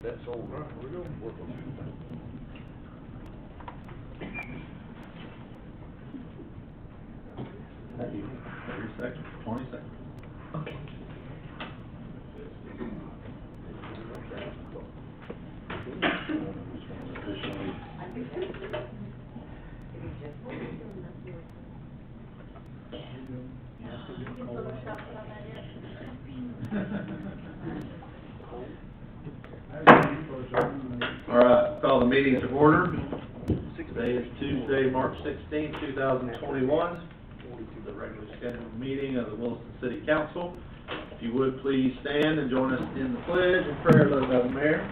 That's all right, we're gonna work on it. Have you, 30 seconds, 20 seconds. Okay. All right, call the meeting to order. Today is Tuesday, March 16, 2021. The regular scheduled meeting of the Williston City Council. If you would please stand and join us in the pledge and prayer led by the mayor.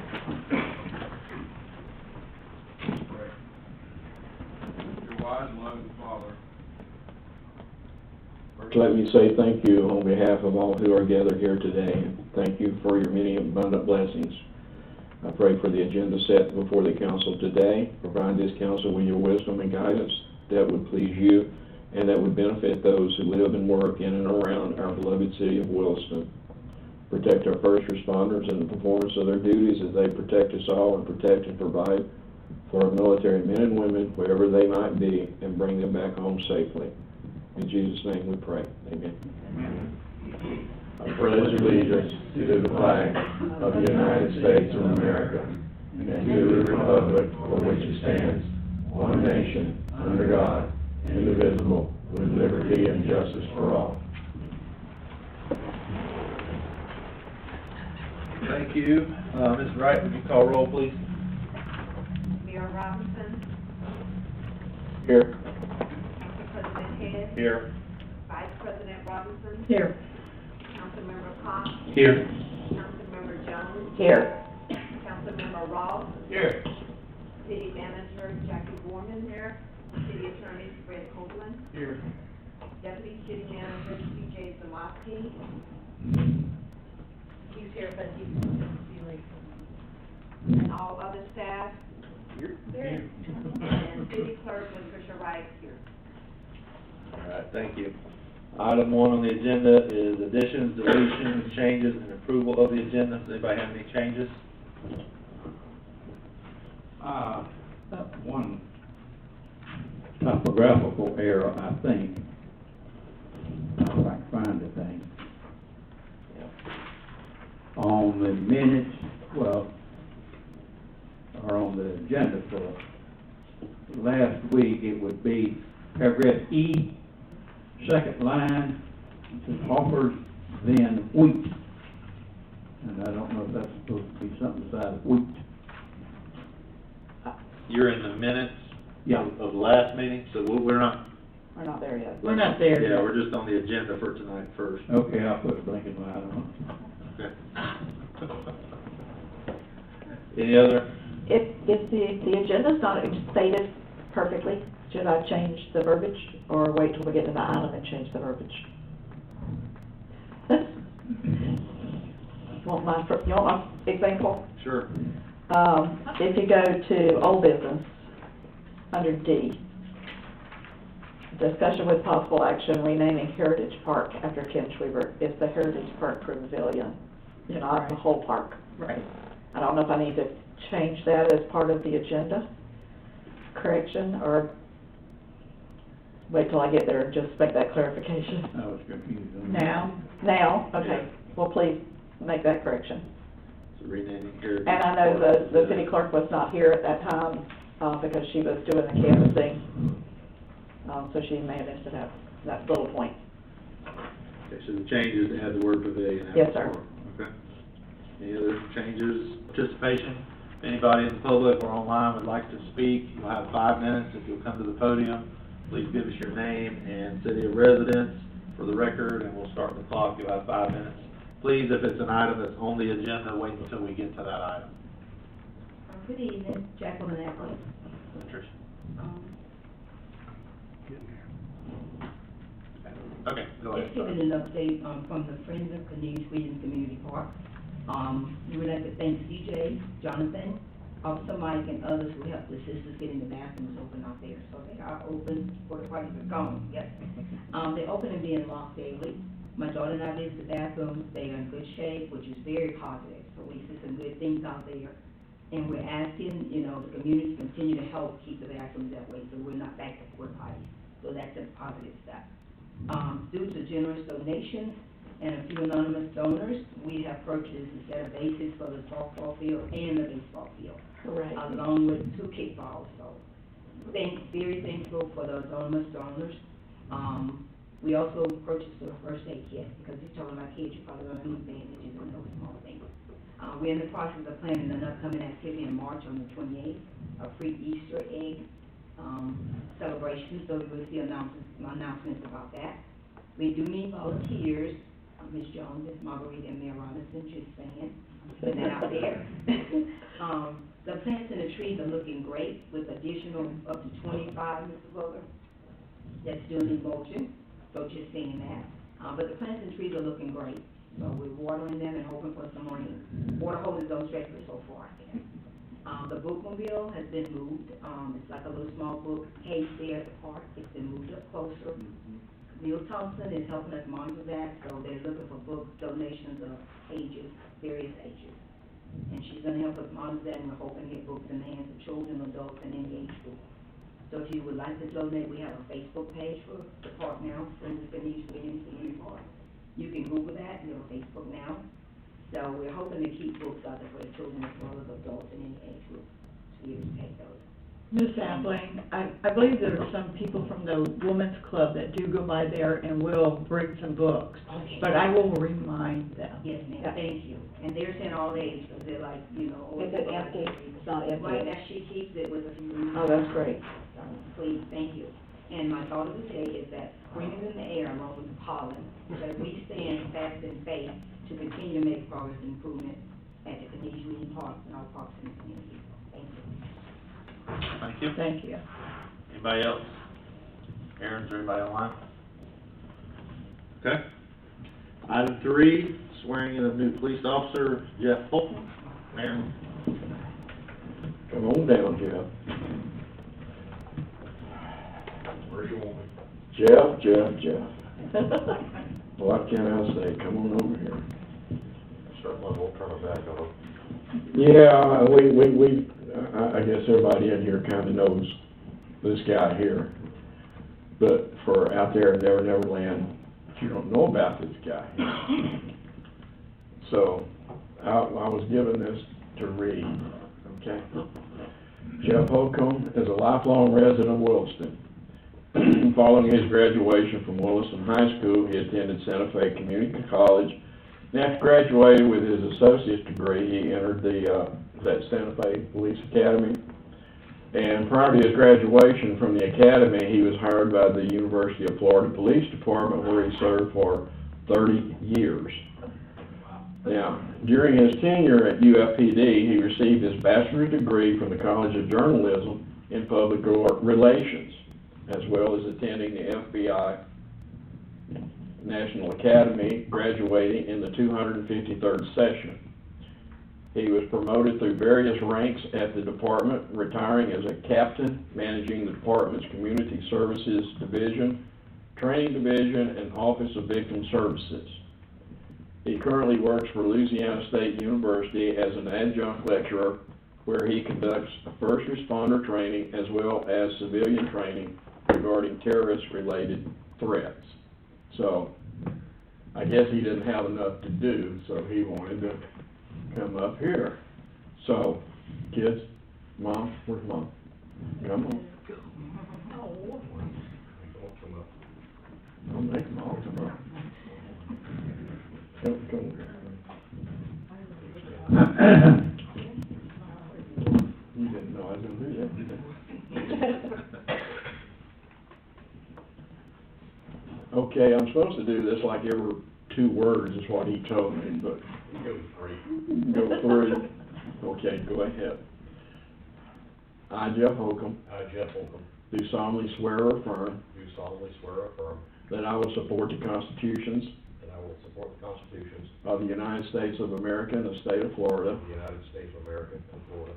Your wise and loving Father. First, let me say thank you on behalf of all who are gathered here today. Thank you for your many abundant blessings. I pray for the agenda set before the council today. Provide this council with your wisdom and guidance that would please you and that would benefit those who live and work in and around our beloved city of Williston. Protect our first responders in the performance of their duties as they protect us all, and protect and provide for our military men and women wherever they might be, and bring them back home safely. In Jesus' name we pray. Amen. Amen. I pledge allegiance to the flag of the United States of America and to the republic for which it stands, one nation, under God, indivisible, with liberty and justice for all. Thank you. Ms. Wright, would you call roll, please? Mayor Robinson, Here. Council President Head, Here. Vice President Robinson, Here. Councilmember Cox, Here. Councilmember Jones, Here. Councilmember Ross, Here. City Manager Jackie Gorman here, City Attorney Fred Copeland, Here. Deputy City Manager C.J. Zalowski. He's here, but he's late. And all other staff. Here. And City Clerk Patricia Wright here. All right, thank you. Item 1 on the agenda is additions, deletions, changes, and approval of the agenda. Does anybody have any changes? One topographical error, I think. If I can find the thing. On the minutes, well, or on the agenda for last week, it would be paragraph E, second line, it says offers, then wheat. And I don't know if that's supposed to be something beside wheat. You're in the minutes Yeah. of the last meeting, so we're not. We're not there yet. We're not there Yeah, yet. we're just on the agenda for tonight first. Okay, I'll put a blinking light on. Okay. Any other? If the agenda's not stated perfectly, should I change the verbiage or wait till we get to the item and change the verbiage? You want my example? Sure. If you go to old business, under D, discussion with possible action renaming Heritage Park after Ken Schweber, it's the Heritage Park Pavilion, not the whole park. Right. I don't know if I need to change that as part of the agenda correction, or wait till I get there and just make that clarification. I was confused on that. Now, okay, well, please make that correction. So renaming here. And I know the city clerk was not here at that time, because she was doing the canvassing, so she may have missed that little point. Okay, so the change is to add the word pavilion. after Yes, sir. park. Okay. Any other changes, participation? If anybody in the public or online would like to speak, you'll have 5 minutes. If you'll come to the podium, please give us your name and city of residence for the record, and we'll start the clock. You'll have 5 minutes. Please, if it's an item that's on the agenda, wait until we get to that item. Good evening, Jacqueline Atwood. Patricia. Okay, go ahead. Just giving an update, from the Friends of Cornelius Williams Community Park. We would like to thank CJ, Jonathan, Officer Mike, and others who helped assist us getting the bathrooms open out there. So they are open for the parties to come, yes. They're open and being locked daily. My daughter and I visit the bathrooms, they are in good shape, which is very positive. So so we see some good things out there. And we're asking, you know, the community to continue to help keep the bathrooms that way, so we're not back to porta potties. So that's a positive step. Due to generous donations and a few anonymous donors, we have purchased a set of bases for the softball field and the baseball field, Correct. along with 2 kickballs, so very thankful for those anonymous donors. We also purchased a first aid kit, because you're talking about kids, you're probably gonna need bandages and those small things. We're in the process of planning an upcoming activity in March on the 28th, a free Easter egg, celebration, so we'll see announcements about that. We do need volunteers, Ms. Jones, Ms. Marguerite, and Mayor Robinson, just saying, putting that out there. The plants and the trees are looking great, with additional up to 25, Mr. Vogel, that's doing mulching, so just saying that. But the plants and trees are looking great, so we're watering them and hoping for some rain. Water hoses don't stretch us so far. The bookmobile has been moved, it's like a little small book case there at the park, it's been moved up closer. Neil Thompson is helping us monitor that, so they're looking for book donations of ages, various ages. And she's gonna help us monitor that, and we're hoping to get books in the hands of children, adults, and any age group. So if you would like to donate, we have a Facebook page for the park now, Friends of Benicia Community Park. You can Google that, we have a Facebook now. So we're hoping to keep books out there for the children as well as adults in any age group, to be able to take those. Ms. Appling, I believe there are some people from the Women's Club that do go by there and will bring some books, Okay. but I will remind them. Yes, ma'am, Yeah. thank you. And they're saying all age, because they're like, you know. Is it empty? It's not empty. Right, now she keeps it with a few. Oh, that's great. Please, thank you. And my thought of the day is that spring is in the air along with the pollen, that we stand fast in faith to continue to make progress and improvement at the Canisius Green Park and our parks in the community. Thank you. Thank you. Thank you. Anybody else? Aaron's or anybody online? Okay. Item 3, swearing in of new police officer, Jeff Fulton. Aaron. Come on down, Jeff. Where you want me? Jeff. What can I say? Come on over here. Certainly won't turn it back on. Yeah, I guess everybody in here kinda knows this guy here. But for out there in Never Land, you don't know about this guy. So, I was given this to read, okay? Jeff Holcomb is a lifelong resident of Williston. Following his graduation from Williston High School, he attended Santa Fe Community College. And after graduating with his associate's degree, he entered that Santa Fe Police Academy. And prior to his graduation from the academy, he was hired by the University of Florida Police Department, where he served for 30 years. Now, during his tenure at UFPD, he received his bachelor's degree from the College of Journalism in Public Relations, as well as attending the FBI National Academy, graduating in the 253rd session. He was promoted through various ranks at the department, retiring as a captain, managing the department's Community Services Division, Training Division, and Office of Victim Services. He currently works for Louisiana State University as an adjunct lecturer, where he conducts first responder training as well as civilian training regarding terrorist-related threats. So, I guess he didn't have enough to do, so he wanted to come up here. So, kids, Mom, where's Mom? Come on. I'll make them all come up. Come. You didn't know I was gonna do that, did you? Okay, I'm supposed to do this like every 2 words is what he told me, but. Go 3. Go 3. Okay, go ahead. I, Jeff Holcomb, I, Jeff Holcomb, do solemnly swear or affirm do solemnly swear or affirm that I will support the constitutions that I will support the constitutions of the United States of America and the state of Florida, of the United States of America and Florida,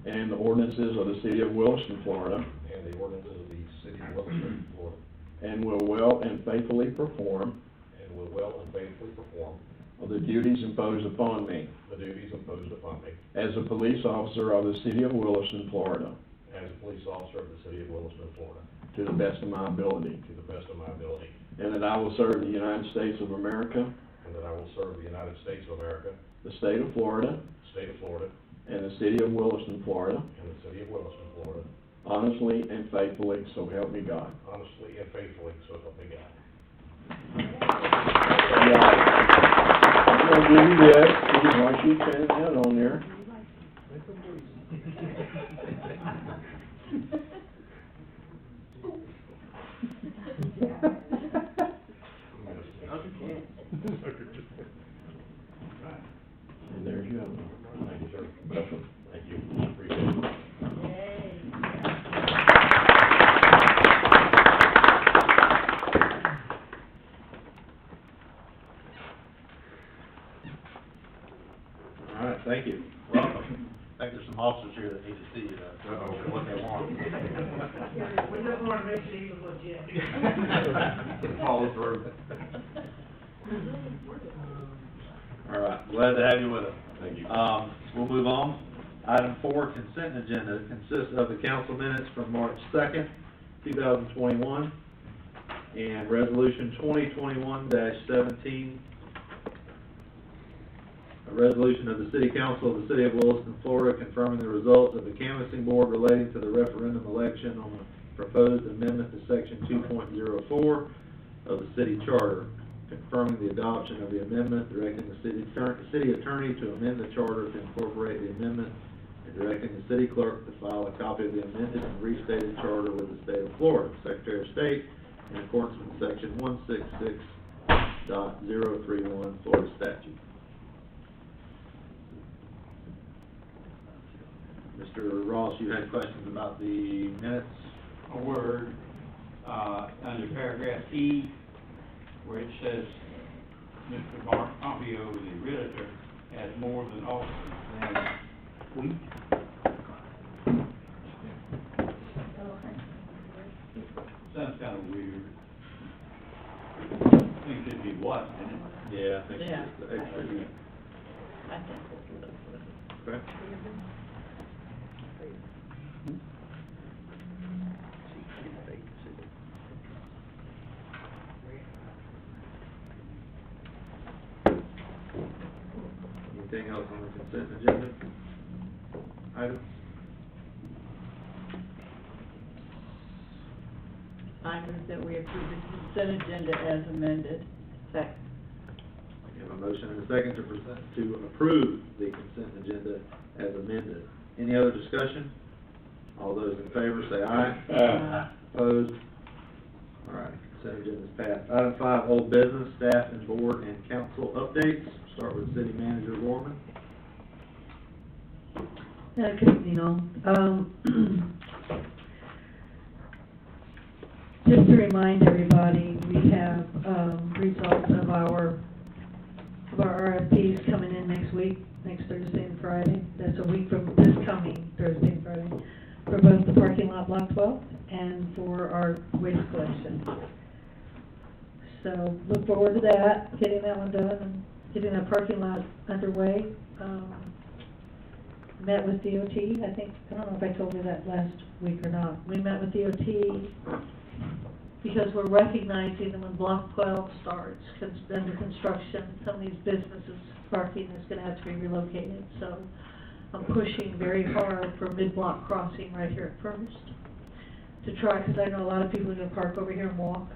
and the ordinances of the city of Williston, Florida, and the ordinances of the city of Williston, Florida, and will well and faithfully perform and will well and faithfully perform of the duties imposed upon me the duties imposed upon me as a police officer of the City of Williston, Florida, as a police officer of the City of Williston, Florida, to the best of my ability, to the best of my ability, and that I will serve the United States of America, and that I will serve the United States of America, the state of Florida, the state of Florida, and the City of Williston, Florida, and the City of Williston, Florida, honestly and faithfully, so help me God. honestly and faithfully, so help me God. I'm gonna give you this, while she's standing that on there. And there's your other one. Thank you, sir. Thank you. Appreciate it. All right, thank you. Welcome. I think there's some officers here that need to see what they want. We just wanna make sure you look legit. Follow through. All right, glad to have you with us. Thank you. We'll move on. Item 4, consent agenda, consists of the council minutes from March 2nd, 2021, and resolution 2021-17, a resolution of the City Council of the City of Williston, Florida, confirming the results of the canvassing board relating to the referendum election on the proposed amendment to section 2.04 of the city charter, confirming the adoption of the amendment, directing the city attorney to amend the charter to incorporate the amendment, and directing the city clerk to file a copy of the amended and restated charter with the state of Florida, Secretary of State, in accordance with section 166.031 Florida statute. Mr. Ross, you had questions about the minutes? A word, under paragraph E, where it says, Mr. Mark Pompeo, the realtor, has more than offered than wheat. Sounds kind of weird. I think it should be what, isn't it? Yeah, I think Yeah. it's the extra. Okay. Anything else on the consent agenda? Items? I move that we approve the consent agenda as amended. Second. We have a motion and a second to approve the consent agenda as amended. Any other discussion? All those in favor say aye. Aye. Opposed? All right, consent agenda is passed. Item 5, old business, staff and board and council updates. Start with City Manager Gorman. Good evening all. Just to remind everybody, we have, results of our RFPs coming in next week, next Thursday and Friday. That's a week from this coming Thursday and Friday, for both the parking lot block 12 and for our waste collection. So look forward to that, getting that one done and getting that parking lot underway. Met with DOT, I think, I don't know if I told you that last week or not. We met with DOT because we're recognizing that when Block 12 starts, under construction, some of these businesses' parking is gonna have to be relocated. So I'm pushing very hard for mid-block crossing right here at First to try, because I know a lot of people are gonna park over here and walk,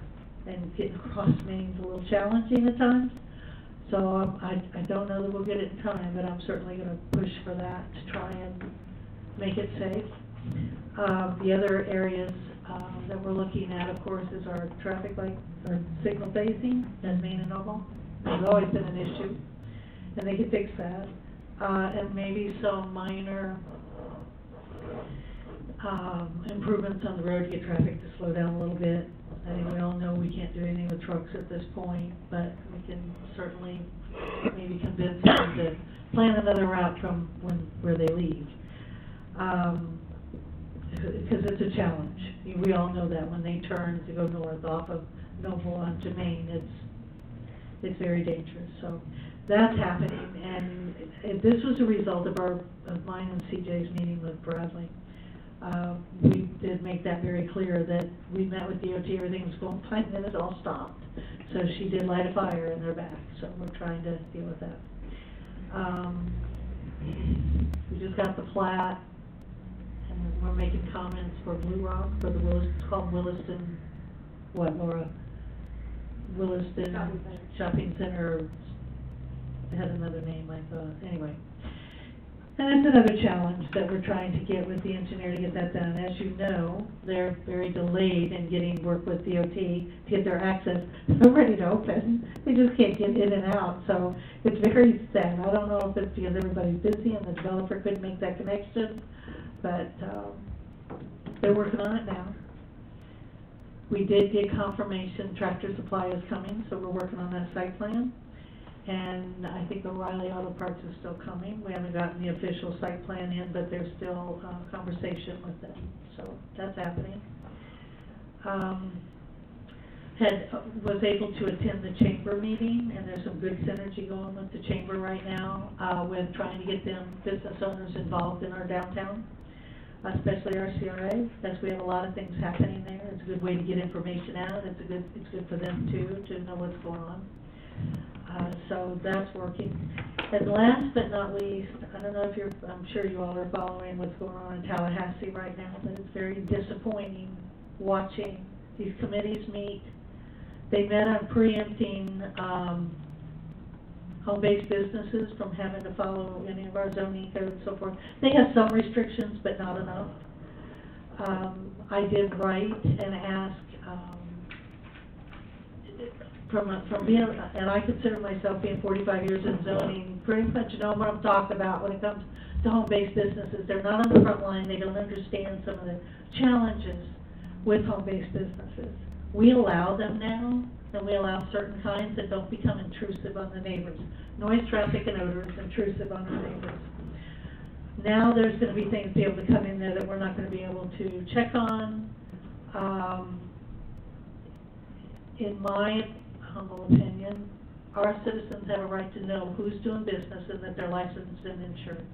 and getting across Maine's a little challenging at times. So I don't know that we'll get it in time, but I'm certainly gonna push for that to try and make it safe. The other areas, that we're looking at, of course, is our traffic light, or signal phasing at Main and Noble. It's always been an issue, and they can fix that. And maybe some minor, improvements on the road to get traffic to slow down a little bit. I think we all know we can't do anything with trucks at this point, but we can certainly maybe convince them to plan another route from where they leave. Because it's a challenge. We all know that when they turn to go north off of Noble onto Main, it's very dangerous. So that's happening, and this was a result of mine and CJ's meeting with Bradley. We did make that very clear that we met with DOT, everything was going fine, then it all stopped. So she did light a fire in their back, so we're trying to deal with that. We just got the plat, and we're making comments for Blue Rock, for the it's called Williston, what, Laura? Williston Shopping Center, it had another name, I thought, anyway. And that's another challenge that we're trying to get with the engineer to get that done. As you know, they're very delayed in getting work with DOT to get their access. They're ready to open, they just can't get in and out, so it's very sad. I don't know if it's because everybody's busy and the developer couldn't make that connection, but, they're working on it now. We did get confirmation Tractor Supply is coming, so we're working on that site plan. And I think O'Reilly Auto Parts is still coming. We haven't gotten the official site plan in, but there's still conversation with them, so that's happening. Was able to attend the chamber meeting, and there's some good synergy going with the chamber right now, with trying to get them business owners involved in our downtown, especially our CRA, because we have a lot of things happening there. It's a good way to get information out. It's good for them too, to know what's going on. So that's working. And last but not least, I don't know if I'm sure you all are following what's going on in Tallahassee right now, but it's very disappointing watching these committees meet. They met on preempting, home-based businesses from having to follow any of our zoning code and so forth. They have some restrictions, but not enough. I did write and ask, from being, and I consider myself being 45 years in zoning, pretty much know what I'm talking about when it comes to home-based businesses. They're not on the front line, they don't understand some of the challenges with home-based businesses. We allow them now, and we allow certain kinds that don't become intrusive on the neighbors. Noise, traffic, and odor is intrusive on the neighbors. Now there's going to be things be able to come in there that we're not going to be able to check on. In my humble opinion, our citizens have a right to know who's doing business and that they're licensed and insured.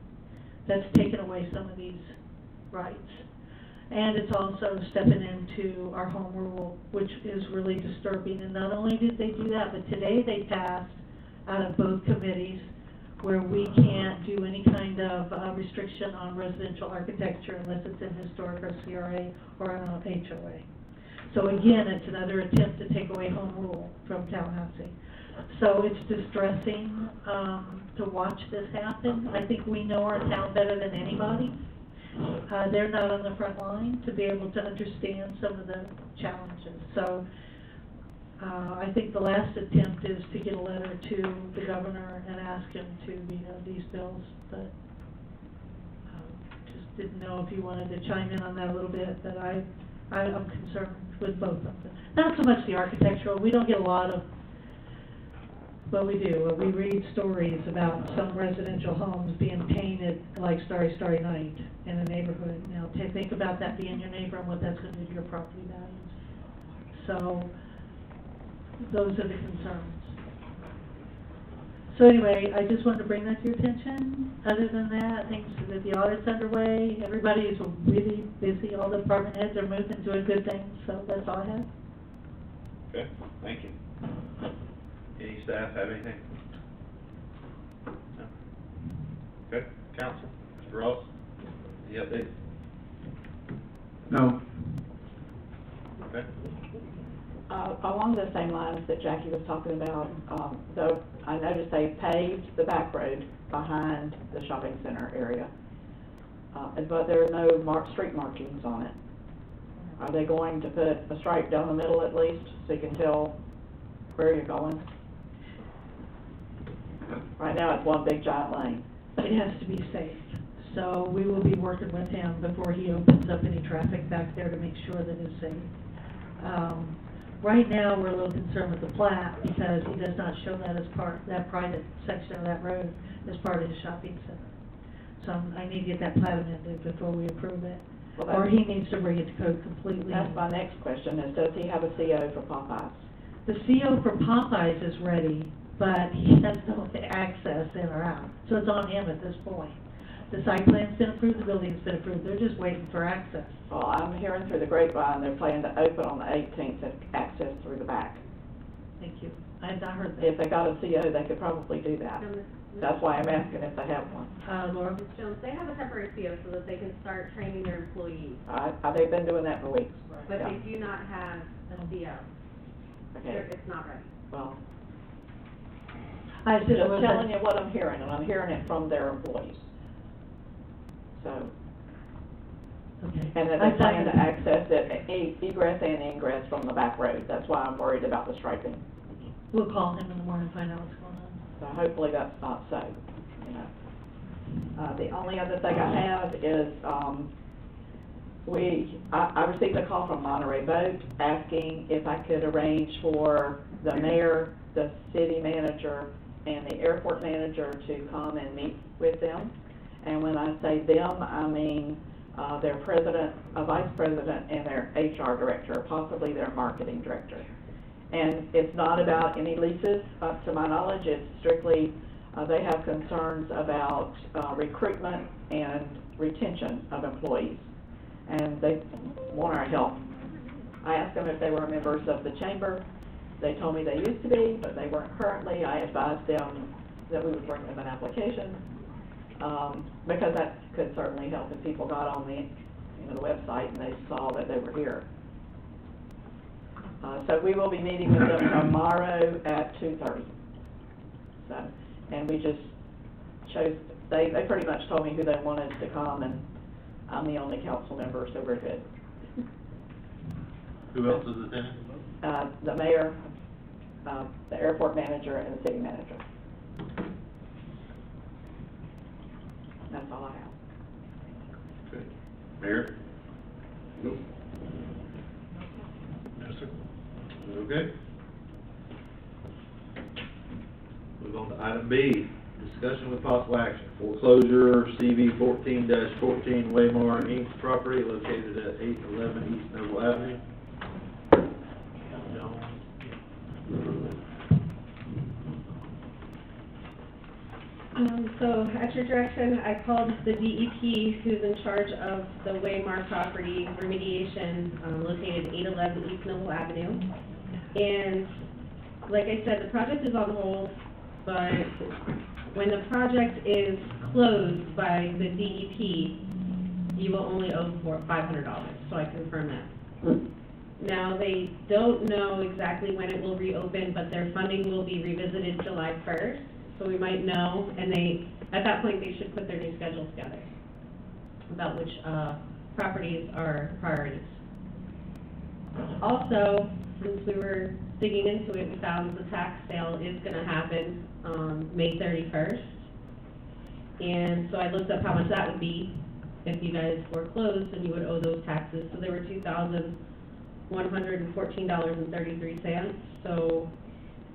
That's taken away some of these rights. And it's also stepping into our home rule, which is really disturbing. And not only did they do that, but today they passed out of both committees where we can't do any kind of restriction on residential architecture unless it's in historic or CRA or HOA. So again, it's another attempt to take away home rule from Tallahassee. So it's distressing to watch this happen. I think we know our town better than anybody. They're not on the front line to be able to understand some of the challenges. So I think the last attempt is to get a letter to the governor and ask him to veto these bills, but just didn't know if you wanted to chime in on that a little bit, but I'm concerned with both of them. Not so much the architectural, we don't get a lot of, well, we do. We read stories about some residential homes being painted like Starry, Starry Night in a neighborhood. Now, think about that being your neighbor and what that's going to do to your property values. So, those are the concerns. So anyway, I just wanted to bring that to your attention. Other than that, I think that the audit's underway. Everybody is really busy. All the department heads are moving, doing good things. So that's all I have. Okay, thank you. Any staff have anything? No? Okay, council, Mr. Ross, any updates? No. Okay. Along the same lines that Jackie was talking about, though, I noticed they paved the back road behind the shopping center area, but there are no street markings on it. Are they going to put a stripe down the middle at least, so you can tell where you're going? Right now, it's one big giant lane. It has to be safe. So we will be working with him before he opens up any traffic back there to make sure that it's safe. Right now, we're a little concerned with the plat because he does not show that as that private section of that road as part of his shopping center. So I need to get that plat amended before we approve it. Well, or he needs to bring it to code completely. That's my next question, is does he have a CO for Popeyes? The CO for Popeyes is ready, but he has no access in or out, so it's on him at this point. The site plan's been approved, the building's been approved, they're just waiting for access. Well, I'm hearing through the grapevine, they're planning to open on the 18th and access through the back. Thank you. I have not heard that. If they got a CO, they could probably do that. That's why I'm asking if they have one. Laura? Ms. Jones, they have a temporary CO so that they can start training their employees, They've been doing that for weeks. but Yeah. they do not have a CO. Okay, It's not ready. well, I just telling you what I'm hearing, and I'm hearing it from their employees. So, Okay. and that they plan to access it, egress and ingress from the back road. That's why I'm worried about the striping. We'll call him in the morning and find out what's going on. So hopefully that's not so, you know. The only other thing I have is, I received a call from Monterey Boat asking if I could arrange for the mayor, the city manager, and the airport manager to come and meet with them. And when I say them, I mean, their president, a vice president, and their HR director, possibly their marketing director. And it's not about any leases, to my knowledge, it's strictly, they have concerns about recruitment and retention of employees, and they want our help. I asked them if they were members of the chamber. They told me they used to be, but they weren't currently. I advised them that we would bring them an application, because that could certainly help if people got on the website and they saw that they were here. So we will be meeting with them tomorrow at 2:30. So, and we just chose, they pretty much told me who they wanted to come, and I'm the only council member, so we're good. Who else is attending? The mayor, the airport manager, and the city manager. That's all I have. Okay. Mayor? Nope. No, sir. Okay. Move on to item B, discussion with possible action, foreclosure CV 14-14 Waymar Inc. property located at 811 East Noble Avenue. So at your direction, I called the DEP, who's in charge of the Waymar property remediation, located at 811 East Noble Avenue. And like I said, the project is on hold, but when the project is closed by the DEP, you will only owe $500, so I confirm that. Now, they don't know exactly when it will reopen, but their funding will be revisited July 1st, so we might know, and at that point, they should put their new schedule together about which properties are priorities. Also, since we were digging into it, we found the tax sale is gonna happen May 31st. And so I looked up how much that would be if you guys foreclosed and you would owe those taxes. So they were $2,114.33. So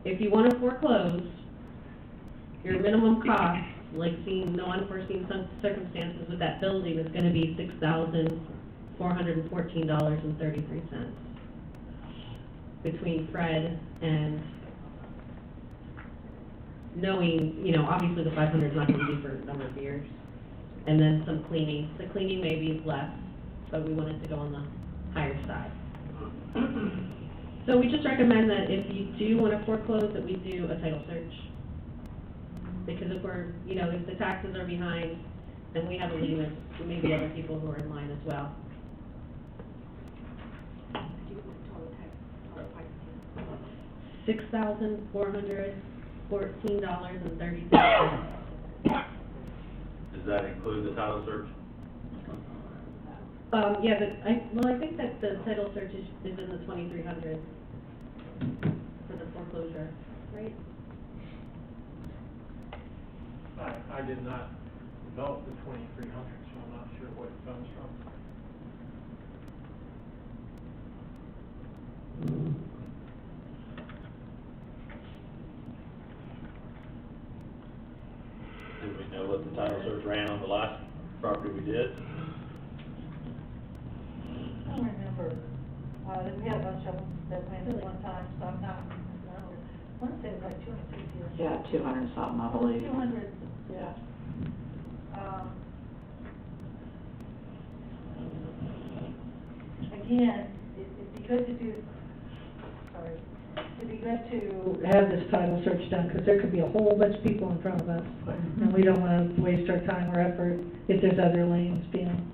if you wanna foreclose, your minimum cost, like seeing no unforeseen circumstances with that building, is gonna be $6,414.33. Between Fred and knowing, obviously the 500 is not gonna be for a number of years. And then some cleaning. The cleaning maybe is less, but we wanted to go on the higher side. So we just recommend that if you do wanna foreclose, that we do a title search. Because if if the taxes are behind, then we have a lien, and there may be other people who are in line as well. $6,414.36. Does that include the title search? Yeah, I think that the title search is in the 2,300 for the foreclosure, right? I did not develop the 2,300, so I'm not sure what it comes from. Do we know what the title search ran on the last property we did? I don't remember. We had a bunch of them that went at one time, so I'm not, want to say about 260. Yeah, 200 and something, I believe. 200, Yeah. Again, it'd be good to do, sorry, it'd be good to have this title search done, because there could be a whole bunch of people in front of us, and we don't want to waste our time or effort if there's other lanes being.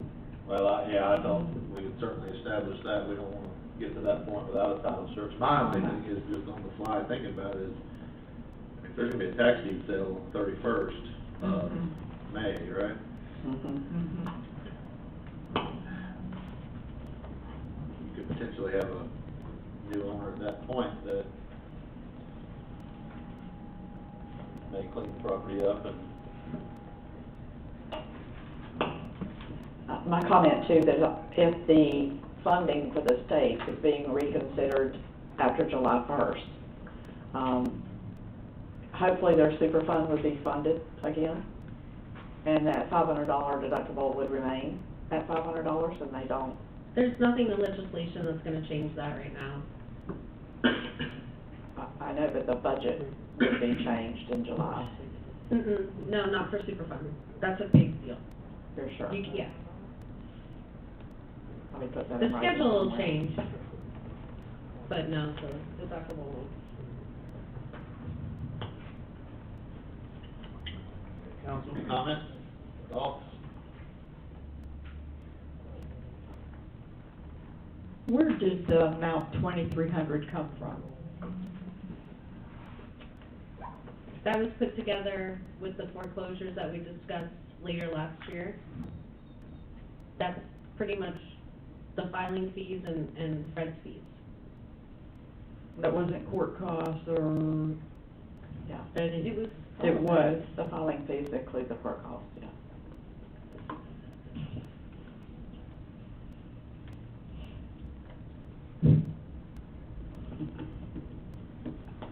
Well, I don't, we could certainly establish that, we don't wanna get to that point without a title search. My only thing is, just on the fly, thinking about it is, if there's gonna be a tax deed sale on the 31st of May, right? Mm-hmm. You could potentially have a new owner at that point that may clean the property up and My comment too, that if the funding for the state is being reconsidered after July 1st, hopefully their super fund would be funded again, and that $500 deductible would remain at $500, and they don't. There's nothing in legislation that's gonna change that right now. I know that the budget would be changed in July. No, not for Superfund. That's a big deal. You're sure? Yeah. Let me put that The in writing. schedule will change, but no, the deductible won't. council comments, thoughts? Where did the amount 2,300 come from? That was put together with the foreclosures that we discussed later last year. That's pretty much the filing fees and Fred's fees. That wasn't court costs or Yeah. any? It was. It was. The filing fees include the court costs, yeah.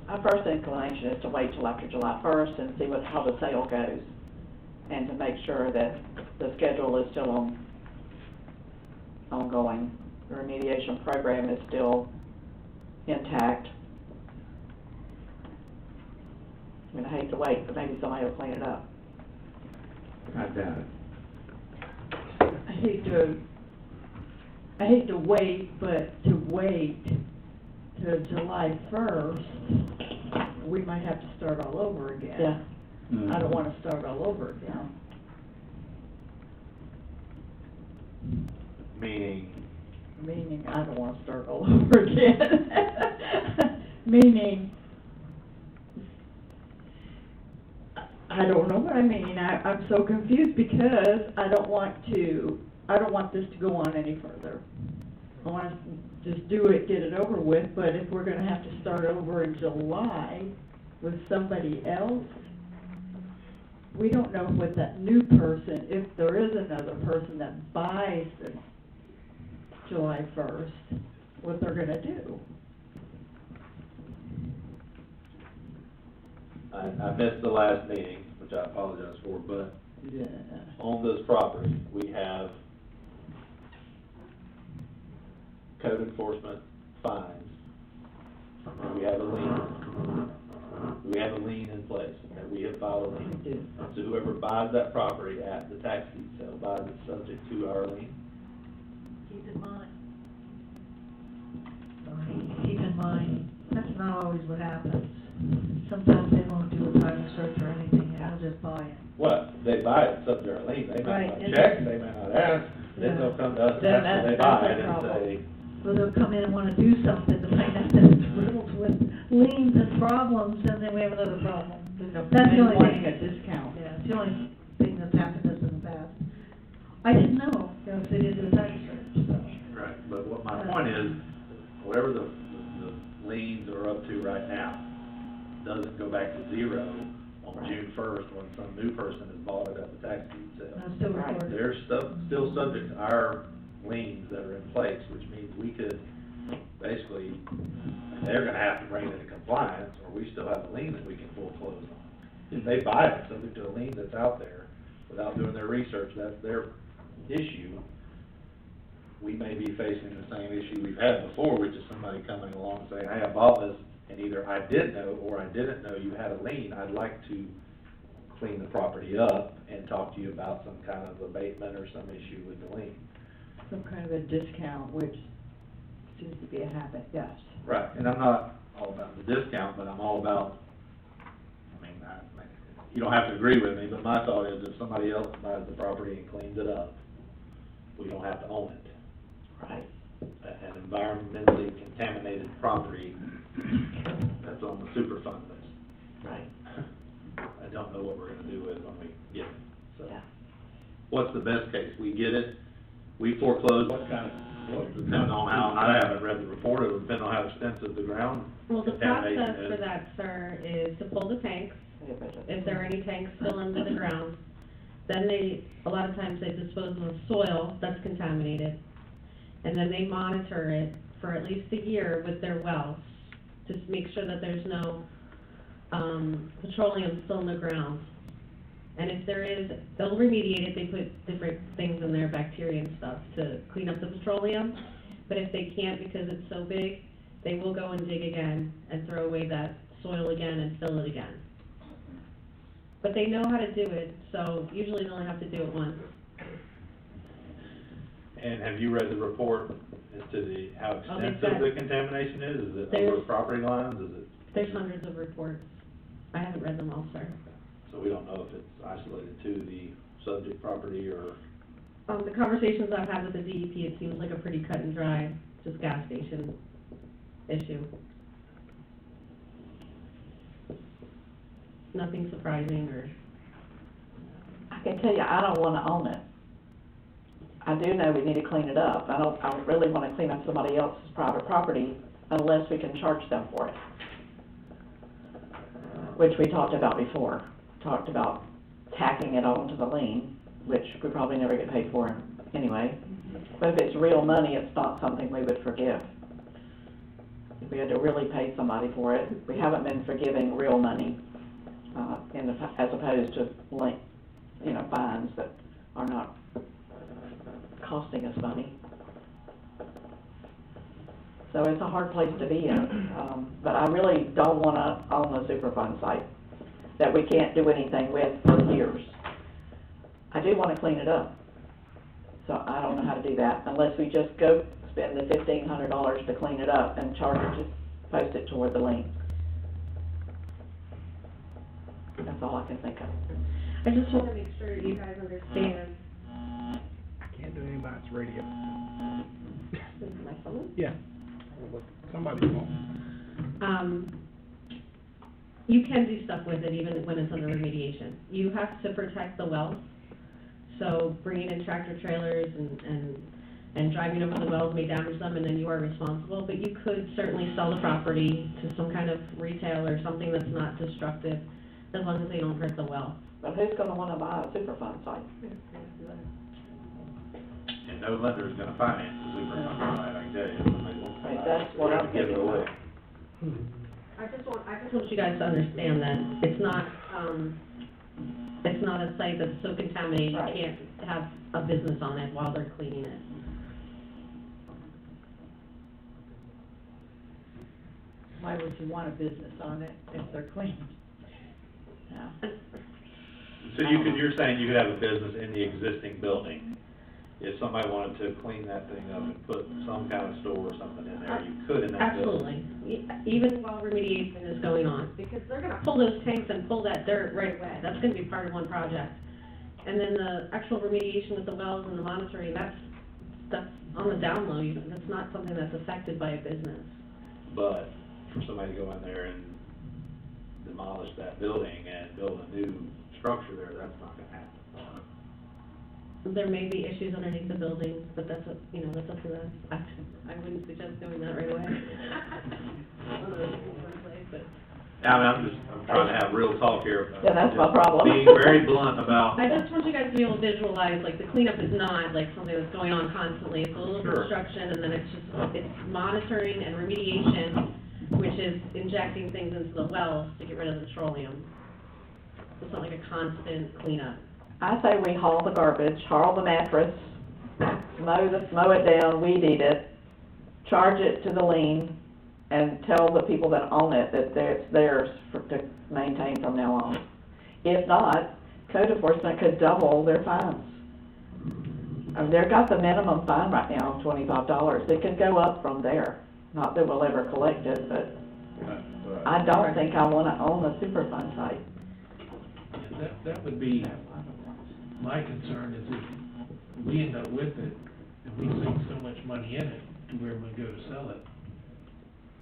Our first inclination is to wait till after July 1st and see how the sale goes, and to make sure that the schedule is still ongoing. The remediation program is still intact. I mean, I hate to wait, but maybe somebody will clean it up. I doubt it. I hate to wait, but to wait till July 1st, we might have to start all over again. Yeah. I don't wanna start all over again. Meaning, I don't wanna start all over again. Meaning, I don't know what I mean. I'm so confused because I don't want this to go on any further. I wanna just do it, get it over with, but if we're gonna have to start over in July with somebody else, we don't know what that new person, if there is another person that buys this July 1st, what they're gonna do. I missed the last meeting, which I apologize for, but Yeah. on this property, we have code enforcement fines. And we have a lien. We have a lien in place, and we have filed a We lien. do. So whoever buys that property at the tax deed sale buys it subject to our lien. Keep in mind. Keep in mind, that's not always what happens. Sometimes they won't do a title search or anything, they'll just buy it. What, they buy it subject to our lien, they may Right, not and- check, they may not ask, then they'll come to us and Then that's when they that's buy the it and problem. say, Well, they'll come in and wanna do something, but find out that it's riddled with liens and problems, and then we have another problem. That's the only Wanting thing. a discount. Yeah, it's the only thing that's happened to us in the past. I didn't know, they didn't do a title search, so. right, but what my point is, whatever the liens are up to right now, doesn't go back to zero on June 1st when some new person has bought it at the tax deed sale. I'm still Right. recording. They're still subject to our liens that are in place, which means we could basically, they're gonna have to bring it into compliance, or we still have a lien that we can foreclose on. If they buy it subject to a lien that's out there without doing their research, that's their issue. We may be facing the same issue we've had before, which is somebody coming along and saying, hey, I bought this and either I did know or I didn't know you had a lien, I'd like to clean the property up and talk to you about some kind of abatement or some issue with the lien. Some kind of a discount, which seems to be a habit, yes. Right, and I'm not all about the discount, but I'm all about, you don't have to agree with me, but my thought is if somebody else buys the property and cleans it up, we don't have to own it. Right. An environmentally contaminated property that's on the Superfund list. Right. I don't know what we're gonna do with it when we get it, so. Yeah. What's the best case? We get it, we foreclose, depending on how, I haven't read the report, it would depend on how extensive the ground Well, the contamination process for is. that, sir, is to pull the tanks, if there are any tanks still under the ground. Then a lot of times they dispose of soil that's contaminated. And then they monitor it for at least a year with their wells, to make sure that there's no, petroleum still in the ground. And if there is, they'll remediate it, they put different things in there, bacteria and stuff, to clean up the petroleum. But if they can't because it's so big, they will go and dig again and throw away that soil again and fill it again. But they know how to do it, so usually they only have to do it once. And have you read the report as to how extensive the contamination is? Is it over property lines, is it? There's hundreds of reports. I haven't read them all, sir. So we don't know if it's isolated to the subject property or? The conversations I've had with the DEP, it seems like a pretty cut and dry, just gas station issue. Nothing surprising or. I can tell you, I don't wanna own it. I do know we need to clean it up. I don't really wanna clean up somebody else's private property unless we can charge them for it. Which we talked about before. Talked about tacking it onto the lien, which we probably never get paid for anyway. But if it's real money, it's not something we would forgive. If we had to really pay somebody for it, we haven't been forgiving real money, as opposed to fines that are not costing us money. So it's a hard place to be in, but I really don't wanna own the Superfund site that we can't do anything with for years. I do wanna clean it up, so I don't know how to do that unless we just go spend the $1,500 to clean it up and charge it, just post it toward the lien. That's all I can think of. I just want to make sure you guys understand. Can't do anything about its radio. This is my phone. Yeah. Somebody's phone. You can do stuff with it even when it's under remediation. You have to protect the wells, so bringing in tractor trailers and driving over the wells may damage them, and then you are responsible. But you could certainly sell the property to some kind of retail or something that's not destructive, as long as they don't hurt the well. But who's gonna wanna buy a Superfund site? And no lender's gonna finance the Superfund site, I can tell you. Somebody wants to buy it. That's what I'm Give it thinking. away. I just want you guys to understand that it's not a site that's so contaminated, Right. you can't have a business on it while they're cleaning it. Why would you want a business on it if they're clean? Yeah. So you're saying you could have a business in the existing building. If somebody wanted to clean that thing up and put some kind of store or something in there, you could in that building. Absolutely, even while remediation is going on, because they're gonna pull those tanks and pull that dirt right away, that's gonna be part of one project. And then the actual remediation with the wells and the monitoring, that's on the down low, that's not something that's affected by a business. But for somebody to go in there and demolish that building and build a new structure there, that's not gonna happen. There may be issues underneath the building, but that's up, that's up to them. I wouldn't suggest doing that right away. I'm trying to have real talk here. Yeah, that's my problem. Being very blunt about. I just want you guys to be able to visualize, like, the cleanup is not like something that's going on constantly. It's a little Sure. construction, and then it's monitoring and remediation, which is injecting things into the wells to get rid of the petroleum. It's not like a constant cleanup. I say we haul the garbage, haul the mattress, mow it down, weed eat it, charge it to the lien, and tell the people that own it that it's theirs to maintain from now on. If not, code enforcement could double their fines. I mean, they've got the minimum fine right now of $25. It could go up from there. Not that we'll ever collect it, but I don't think I wanna own a Superfund site. That would be, my concern is if we end up with it, and we sink so much money in it, to where we go to sell it,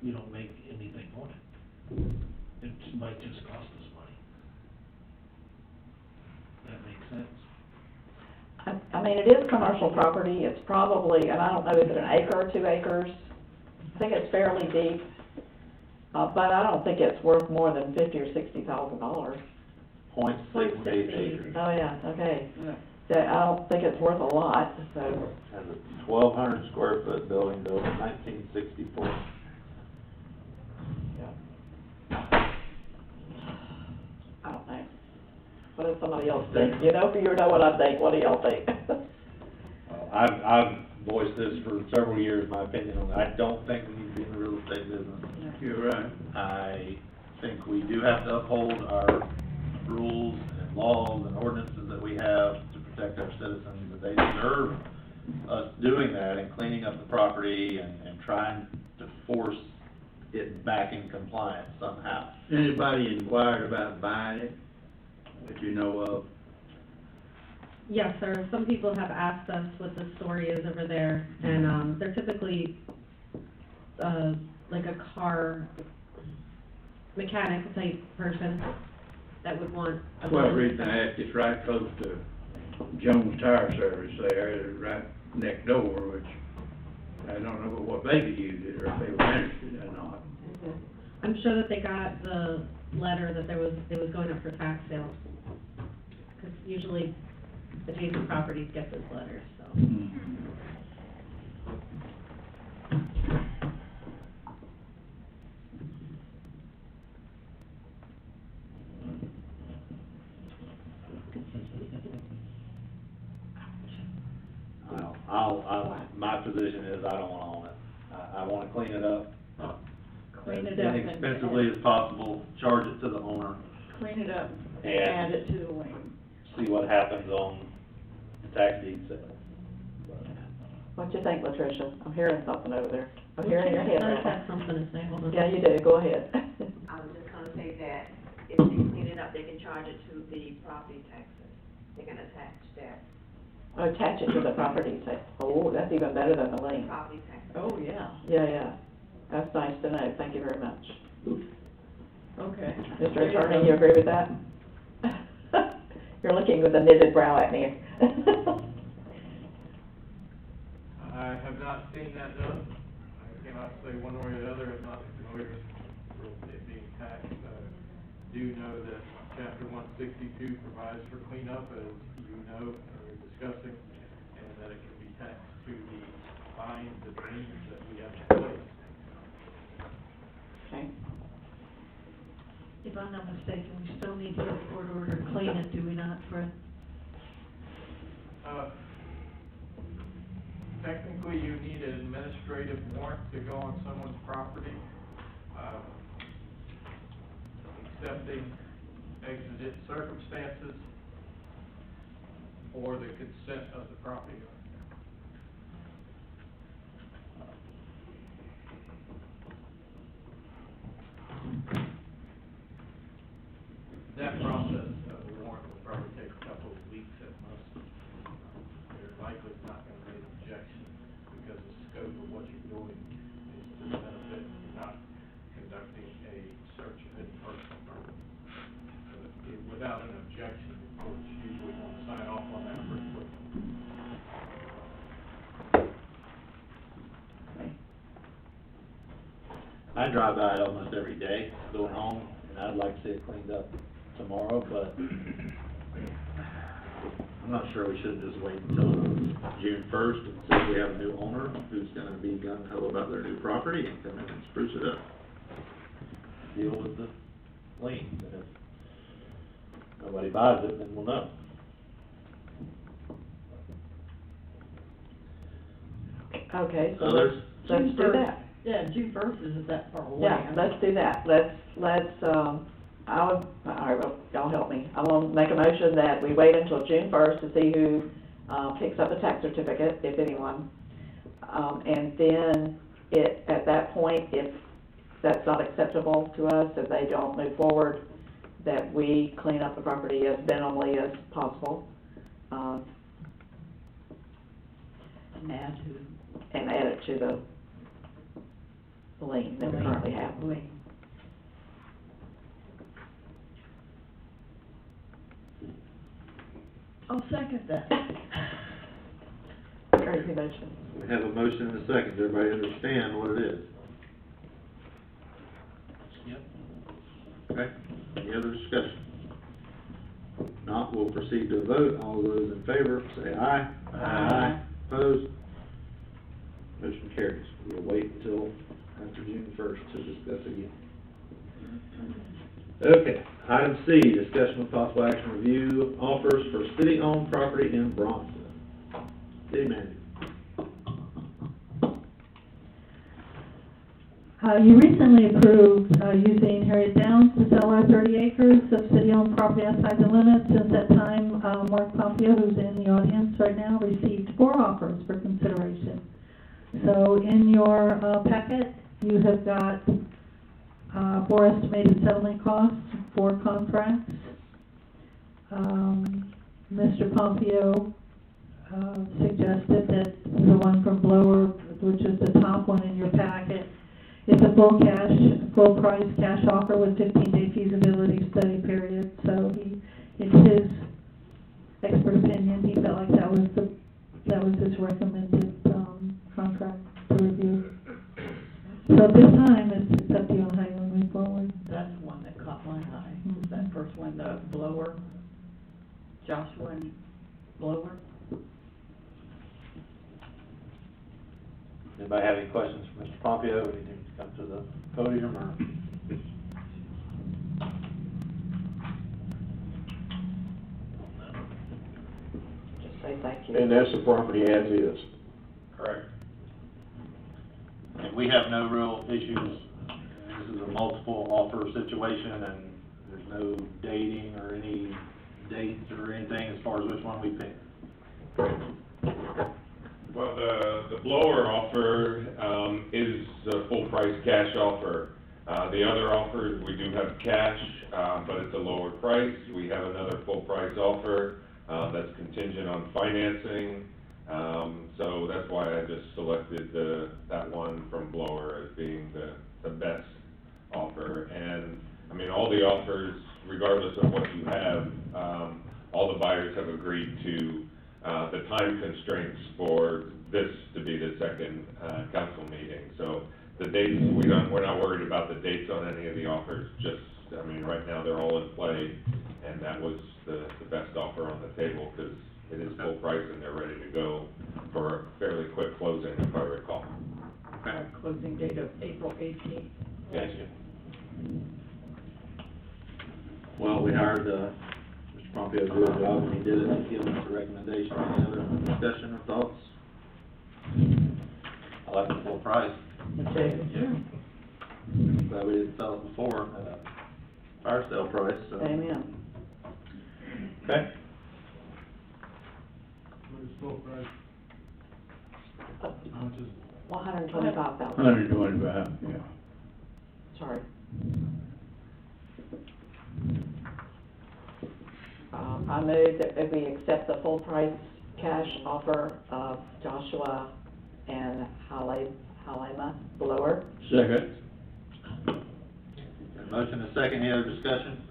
we don't make anything on it. It might just cost us money. That makes sense. I mean, it is commercial property, it's probably, and I don't know, is it an acre or 2 acres? I think it's fairly deep, but I don't think it's worth more than $50,000 or $60,000. .68 acres. Oh, yeah, okay. So I don't think it's worth a lot, so, Has a 1,200 square foot building built in 1964. I don't know. What does somebody else think? You know what I think, what do y'all think? Well, I've voiced this for several years, my opinion on it. I don't think we need to be in the real estate business. You're right. I think we do have to uphold our rules and laws and ordinances that we have to protect our citizens, but they deserve us doing that and cleaning up the property and trying to force it back in compliance somehow. Anybody inquired about buying it that you know of? Yes, sir. Some people have asked us what the story is over there, and they're typically like a car mechanic type person that would want a Well, the building. reason I asked, it's right close to Jones Tire Service there, right next door, which I don't know what they could use it, or if they were interested or not. I'm sure that they got the letter that it was going up for tax sale. Because usually adjacent properties get those letters, so. My position is I don't wanna own it. I wanna clean it up. Clean it As up inexpensively as possible, charge it to the owner, Clean it up, and add it to the lien. see what happens on the tax deed sale. What you think, Latricia? I'm hearing something over there. I'm hearing your head I rattle. have something to say, hold on. Yeah, you do, go ahead. I was just gonna say that if they clean it up, they can charge it to the property taxes. They can attach that Attach it to the property tax. Oh, that's even better than the lien. property tax. Oh, yeah. Yeah. That's nice to know, thank you very much. Okay. Mr. Attorney, you agree with that? You're looking with a knitted brow at me. I have not seen that done. I cannot say one way or the other, I'm not familiar with it being taxed. Do know that chapter 162 provides for cleanup, as you know, we're discussing, and that it can be taxed to the fines and liens that we have in place. Okay. If I'm not mistaken, we still need to get a court order to clean it, do we not, Fred? Technically, you need an administrative warrant to go on someone's property, accepting exigent circumstances or the consent of the property owner. That process of the warrant will probably take a couple of weeks at most. There likely is not gonna be an objection, because the scope of what you're doing is to the benefit, you're not conducting a search of any personal property. So without an objection, the courts usually want to sign off on that pretty quickly. I drive by it almost every day going home, and I'd like to see it cleaned up tomorrow, but I'm not sure we shouldn't just wait until June 1st and see if we have a new owner who's gonna be gung-ho about their new property and come in and spruce it up. Deal with the liens, and if nobody buys it, then we'll know. Okay, so Others? let's do that. Yeah, June first isn't that far away. Yeah, let's do that. All right, well, y'all help me. I want to make a motion that we wait until June first to see who, picks up a tax certificate, if anyone. And then at that point, if that's not acceptable to us, if they don't move forward, that we clean up the property as minimally as possible. And add it to the lien that we currently have. I'll second that. Crazy motion. We have a motion and a second. Does everybody understand what it is? Yep. Okay, any other discussion? If not, we'll proceed to a vote. All those in favor, say aye. Aye. Opposed? Motion carries. We'll wait until after June first to discuss again. Okay, item C, discussion with possible action review offers for city-owned property in Bronson. City manager. You recently approved, using Harriet Downs to sell our 30 acres of city-owned property outside the limits. Since that time, Mark Pompeo, who's in the audience right now, received 4 offers for consideration. So in your, packet, you have got, 4 estimated settlement costs, 4 contracts. Mr. Pompeo, suggested that the one from Blower, which is the top one in your packet, it's a full price cash offer with 15-day feasibility study period. So in his expert opinion, he felt like that was his recommended, contract to review. So at this time, it's up to you on how you want to move forward. That's the one that caught my eye. Was that first one, the Blower, Joshua and Blower? Anybody have any questions for Mr. Pompeo? Anything to come to the podium or? Just say thank you. And that's the property as is. Correct. And we have no real issues. This is a multiple offer situation, and there's no dating or any dates or anything as far as which one we pick. Well, the Blower offer, is a full price cash offer. The other offers, we do have cash, but it's a lower price. We have another full price offer, that's contingent on financing. So that's why I just selected that one from Blower as being the best offer. And, I mean, all the offers, regardless of what you have, all the buyers have agreed to the time constraints for this to be the second council meeting. So the dates, we're not worried about the dates on any of the offers. Just, I mean, right now they're all in play, and that was the best offer on the table because it is full price and they're ready to go for a fairly quick closing, if I recall. Okay. Closing date of April 18th. Gotcha. Well, we hired, Mr. Pompeo did a job and he did it. He gives us a recommendation. Any other discussion or thoughts? I like the full price. Glad we didn't sell it before at a fire sale price, so. Amen. Okay. What is full price? How much is? 125,000. 125, yeah. Sorry. I move that if we accept the full price cash offer of Joshua and Halema Blower. Second. Got a motion and a second. Any other discussion?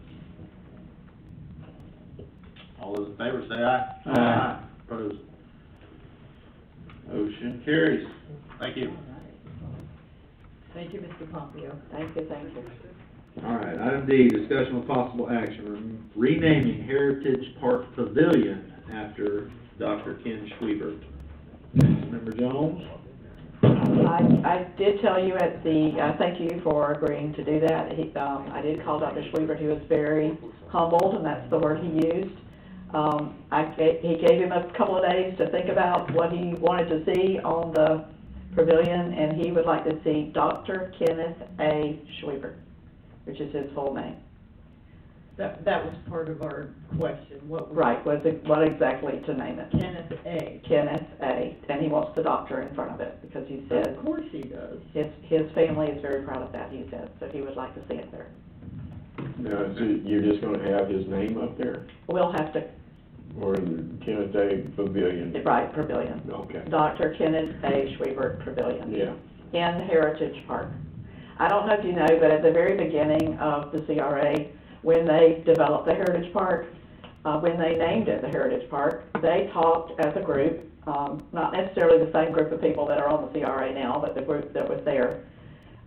All those in favor say aye. Aye. Opposed? Motion carries. Thank you. Thank you, Mr. Pompeo. Thank you, thank you. All right, item D, discussion with possible action, renaming Heritage Park Pavilion after Dr. Ken Schwiebert. Member Jones? I did tell you at the, thank you for agreeing to do that. I did call Dr. Schwiebert. He was very humbled, and that's the word he used. He gave him a couple of days to think about what he wanted to see on the Pavilion, and he would like to see Dr. Kenneth A. Schwiebert, which is his full name. That was part of our question, what was. Right, what exactly to name it? Kenneth A. Kenneth A., and he wants the doctor in front of it, because he said Of course he does. his family is very proud of that, he said, so he would like to see it there. Now, so you're just gonna have his name up there, We'll have to, or the Kenneth A. Pavilion? right, Pavilion. Okay, Dr. Kenneth A. Schwiebert Pavilion. yeah. In Heritage Park. I don't know if you know, but at the very beginning of the CRA, when they developed the Heritage Park, when they named it the Heritage Park, they talked as a group, not necessarily the same group of people that are on the CRA now, but the group that was there,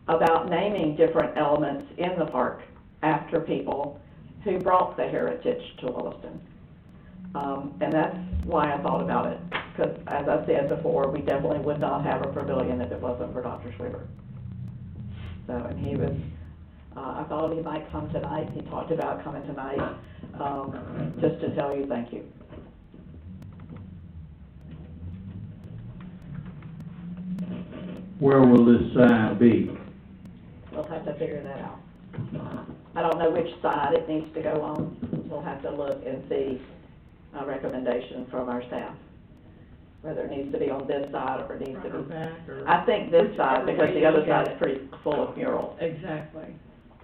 about naming different elements in the park after people who brought the heritage to Williston. And that's why I thought about it, because as I said before, we definitely would not have a pavilion if it wasn't for Dr. Schwiebert. So, and he was, I thought he might come tonight, he talked about coming tonight, just to tell you thank you. Where will this sign be? We'll have to figure that out. I don't know which side it needs to go on, we'll have to look and see a recommendation from our staff, whether it needs to be on this side or it needs to Front or be. back, or. I think this side, Whichever because way the other you look at side is it. pretty full of murals, Exactly.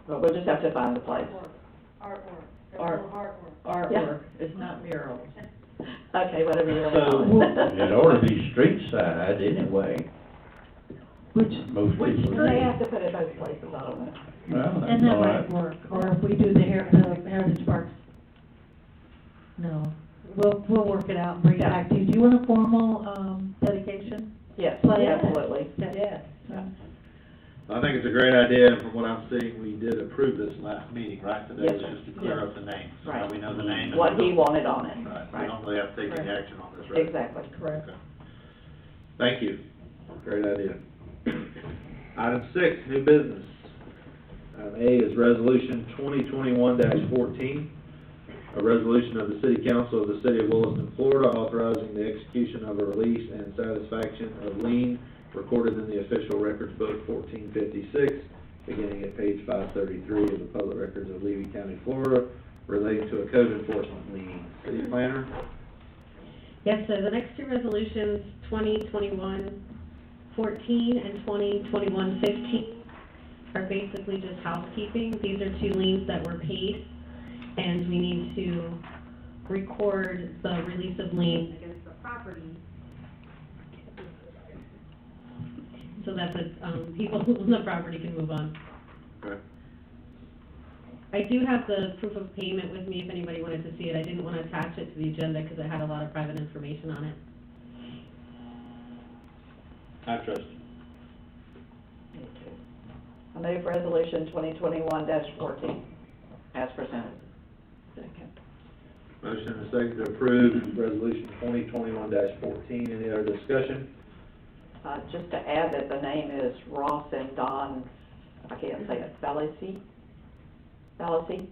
but we'll just have to find the place. Artwork is not murals. Okay, whatever you want So, to call it. It ought to be street side anyway. Which, Most Which people. They have to put it both places, I don't know. Well, that's and that all might right. work, or if we do the Heritage Parks. No, we'll work it out and bring it back to you. Do you want a formal, dedication? Yes, Plan? absolutely. Yes. I think it's a great idea, and from what I'm seeing, we did approve this last meeting, right? Today Yes, was sir. just to clear up the names. So now Right. we know the name. and What we he don't- wanted on it. Right, we Right. don't really have to take any Right. action on this, right? Exactly. Correct. Okay. Thank you. Great idea. Item 6, new business. Item A is Resolution 2021-14, a resolution of the City Council of the City of Williston, Florida, authorizing the execution of a release and satisfaction of lien recorded in the official records book 1456, beginning at page 533 of the Public Records of Levy County, Florida, relating to a code enforcement lien. City Planner? Yes, so the next two resolutions, 2021-14 and 2021-15, are basically just housekeeping. These are two liens that were paid, and we need to record the release of lien against the property, so that the, people who own the property can move on. Okay. I do have the proof of payment with me if anybody wanted to see it. I didn't want to attach it to the agenda because it had a lot of private information on it. I trust you. Me too. I move resolution 2021-14 as presented. Second. Motion and a second to approve resolution 2021-14. Any other discussion? Just to add that the name is Ross and Don, I can't say it, Fallacy? Fallacy?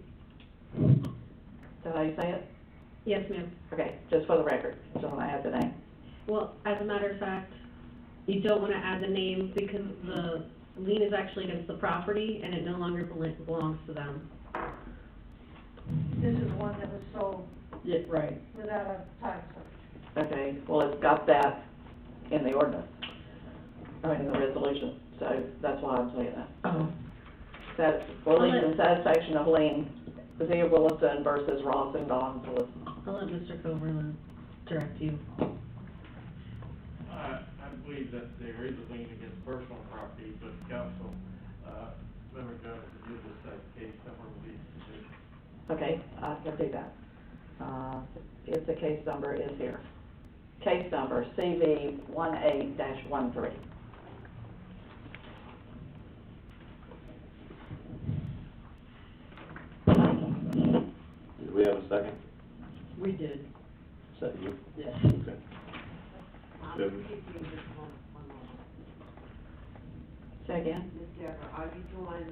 Is that how you say it? Yes, ma'am. Okay, just for the record, just want to add the name. Well, as a matter of fact, you don't want to add the name because the lien is actually against the property and it no longer belongs to them. This is one that was sold Yeah, right. without a title search. Okay, well, it's got that in the ordinance, in the resolution, so that's why I'm saying that. Oh, That's release and satisfaction of lien, the City of Williston versus Ross and Don Williston. I'll let Mr. Coburn direct you. I believe that there is a lien against personal property, but council, member Jones, if you just say case number will be sufficient. Okay, I can do that. If the case number is here. Case number CV18-13. Did we have a second? we did, Is that you? yes. Okay. Say again? Ms. Deborah, are you doing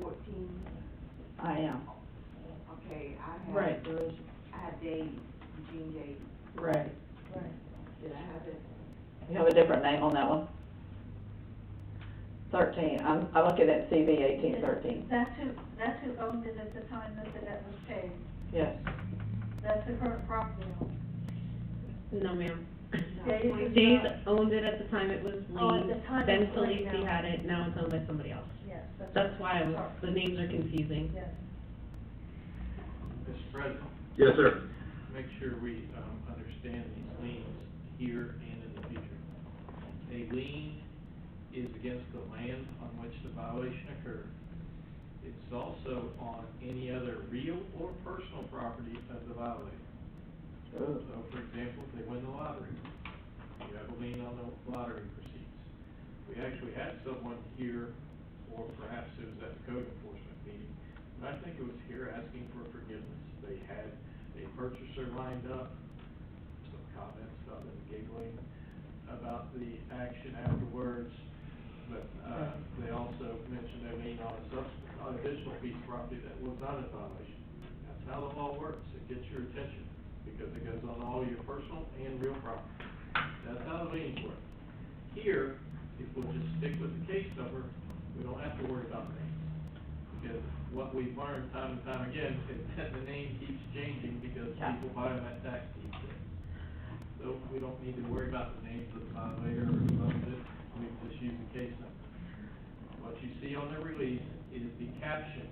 2021-14? I am. Okay, I have. Right, there is, I have Dave, Eugene Dave. right. Did I have it? You have a different name on that one? 13, I'm looking at CV 1813. That's who owned it at the time that the debt was paid. Yes. That's the current property owner. No, ma'am. Days Days is not- owned it at the time it was Oh, at leased, the time then it was leased, Felice now. had it, now it's owned by somebody else. Yes, That's why the names are confusing. Yes. Mr. President, Yes, sir. make sure we, understand these liens here and in the future. A lien is against the land on which the violation occurred. It's also on any other real or personal property of the violator. So, for example, if they win the lottery, you have a lien on the lottery receipts. We actually had someone here, or perhaps it was at the code enforcement meeting, but I think it was here asking for forgiveness. They had a purchaser lined up, some comments about them giggling about the action afterwards, but, they also mentioned a lien on an additional piece of property that was not in violation. That's how the law works. It gets your attention because it goes on all your personal and real property. That's how the liens work. Here, if we'll just stick with the case number, we don't have to worry about names. Because what we've learned time and time again is that the name keeps changing because people buy them at tax deed sales. So we don't need to worry about the names of the violator or who owns it, we can just use the case number. What you see on the release is the caption,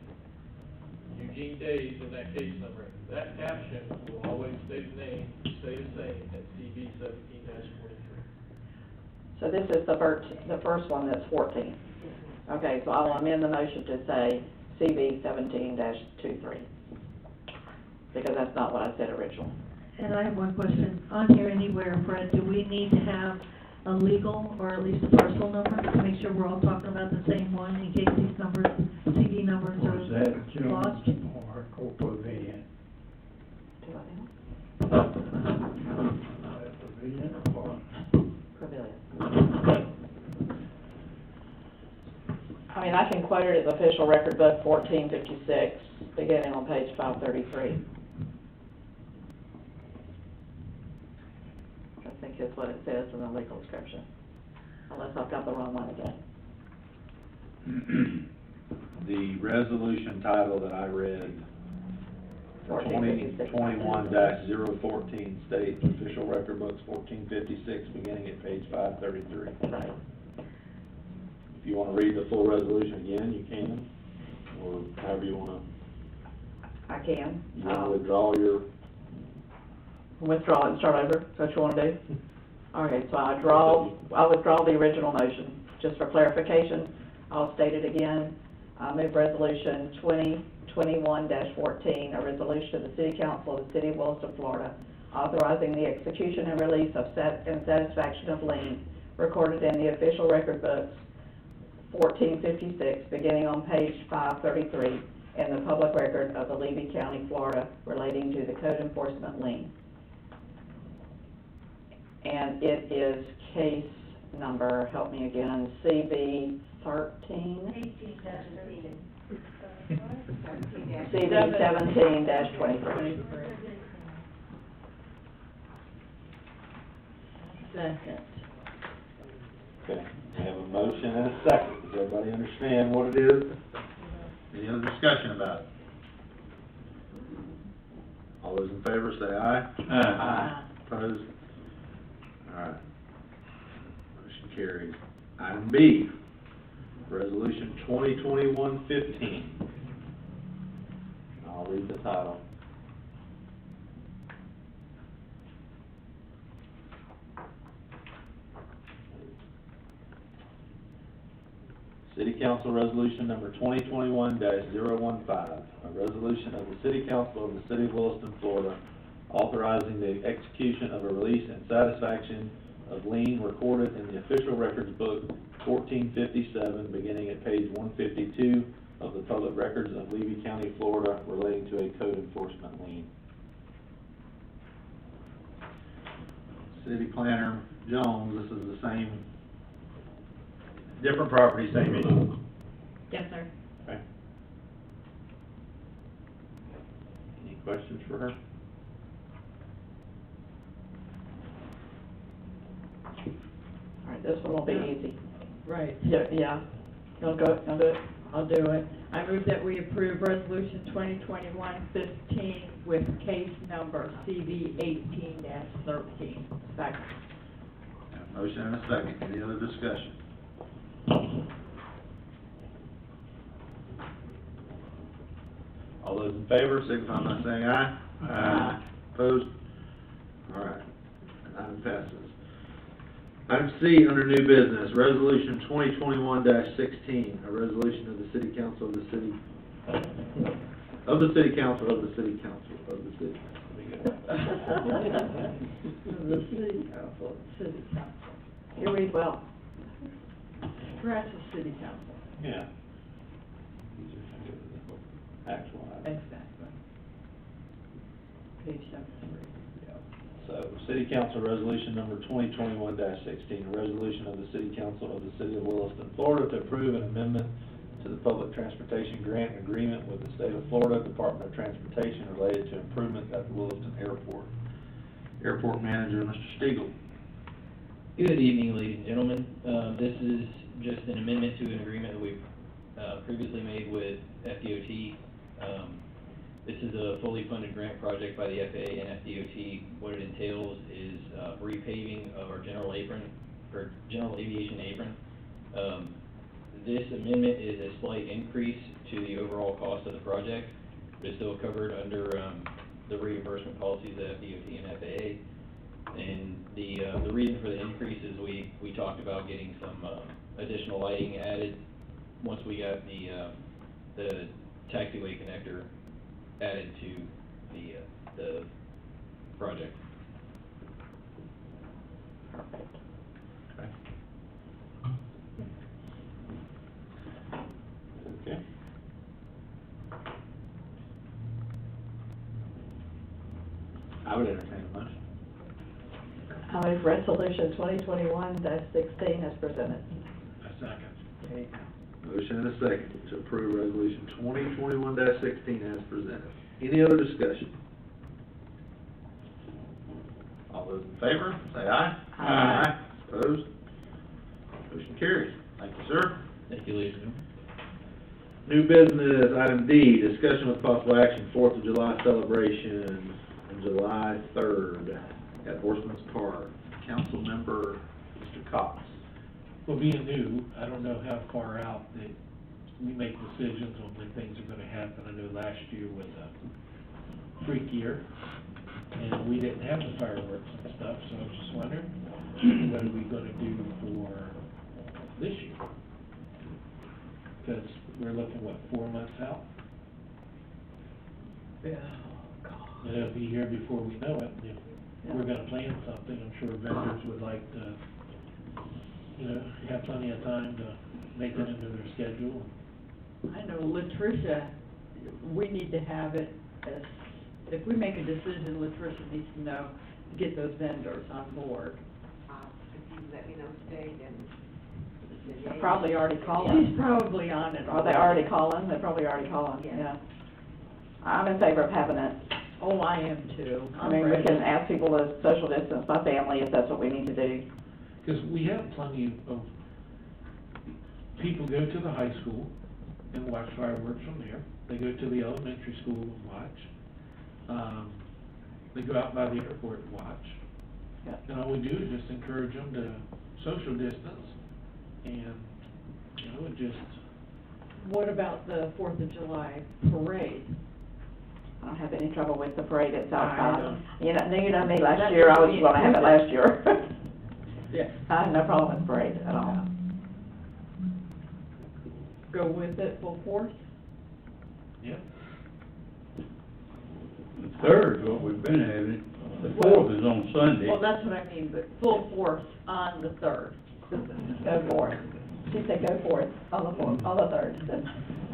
Eugene Days in that case number. That caption will always stay the name, stay the same at CV 17-43. So this is the first one that's 14. Okay, so I'll amend the motion to say CV 17-23. Because that's not what I said originally. And I have one question. On here anywhere, Fred, do we need to have a legal or at least a parcel number to make sure we're all talking about the same one in case these numbers, CD numbers Was are that June lost? or Pavilion? Do I know? Pavilion or? Pavilion. I mean, I can quote it as official record book 1456, beginning on page 533. I think is what it says in the legal description, unless I've got the wrong one again. The resolution title that I read, 1456. 2021-014 states, official record books 1456, beginning at page 533. Right. If you want to read the full resolution again, you can, or however you want I can. to. You want to withdraw your, Withdraw it and start over, is that what you want to do? Okay, so I withdraw the original motion. Just for clarification, I'll state it again. I move resolution 2021-14, a resolution of the City Council of the City of Williston, Florida, authorizing the execution and release of and satisfaction of lien recorded in the official record books 1456, beginning on page 533, in the public record of the Levy County, Florida, relating to the code enforcement lien. And it is case number, help me again, CB 13? 18-13. CB 17-23. Second. okay, we have a motion and a second. Does everybody understand what it is? Any other discussion about it? All those in favor say aye. Aye. Opposed? All right. Motion carries. Item B, resolution 2021-15. I'll read the title. City Council Resolution number 2021-015, a resolution of the City Council of the City of Williston, Florida, authorizing the execution of a release and satisfaction of lien recorded in the official records book 1457, beginning at page 152 of the public records of Levy County, Florida, relating to a code enforcement lien. City Planner Jones, this is the same, different property, same issue. Yes, sir. Okay. Any questions for her? this one will be Yeah. easy. Right. Yeah. You'll do it? I'll do it. I move that we approve resolution 2021-15 with case number CV 18-13. Second. Have a motion and a second. Any other discussion? All those in favor, signify by saying aye. Aye. Opposed? All right, and item passes. Item C, under new business, resolution 2021-16, a resolution of the city council of the city, of the city council, of the city council, of the city. The city council, city council. You read well. Scratch the city council. Yeah. Actual item. Exactly. Page 73. So, City Council Resolution Number 2021-16, a resolution of the City Council of the City of Williston, Florida, to approve an amendment to the Public Transportation Grant Agreement with the State of Florida Department of Transportation related to improvements at the Williston Airport. Airport Manager, Mr. Stiegel. Good evening, ladies and gentlemen. This is just an amendment to an agreement that we've previously made with FDOT. This is a fully funded grant project by the FAA and FDOT. What it entails is repaving of our general apron, or general aviation apron. This amendment is a slight increase to the overall cost of the project, but it's still covered under the reimbursement policies of FDOT and FAA. And the reason for the increase is we talked about getting some additional lighting added once we got the taxiway connector added to the project. Perfect. Okay. Okay. I would entertain a motion. I move resolution 2021-16 as presented. A second. There you go. Motion and a second to approve resolution 2021-16 as presented. Any other discussion? All those in favor, say aye. Aye. Opposed? Motion carries. Thank you, sir. Thank you, ladies and gentlemen. New business, item D, discussion with possible action, 4th of July celebration on July 3rd at Horseman's Park. Council member, Mr. Cox. Well, being new, I don't know how far out that we make decisions on when things are gonna happen. I know last year was a freak year, and we didn't have the fireworks and stuff, so I was just wondering, what are we gonna do for this year? Because we're looking, what, 4 months out? Yeah. And it'll be here before we know it. If we're gonna plan something, I'm sure vendors would like to, you know, have plenty of time to make it into their schedule. I know Latricia, we need to have it as, if we make a decision, Latricia needs to know, to get those vendors on board. If you let me know today, then. They're probably already calling. She's probably on it. Are they already calling? They're probably already calling, yeah. I'm in favor of having it. Oh, I am too. I mean, we can ask people to social distance by family if that's what we need to do. Because we have plenty of people go to the high school and watch fireworks from there. They go to the elementary school and watch. They go out by the airport and watch. Yeah. And all we do is just encourage them to social distance and, you know, just, What about the 4th of July parade? I don't have any trouble with the parade it's I outside. don't. You know me, last year, I was gonna have it last year. Yeah. I have no problem with parade at all. Go with it full force? yeah. The third is what we've been having. The fourth is on Sunday. Well, that's what I mean, but full force on the 3rd. Go for it. She said go for it on the 4th, on the 3rd.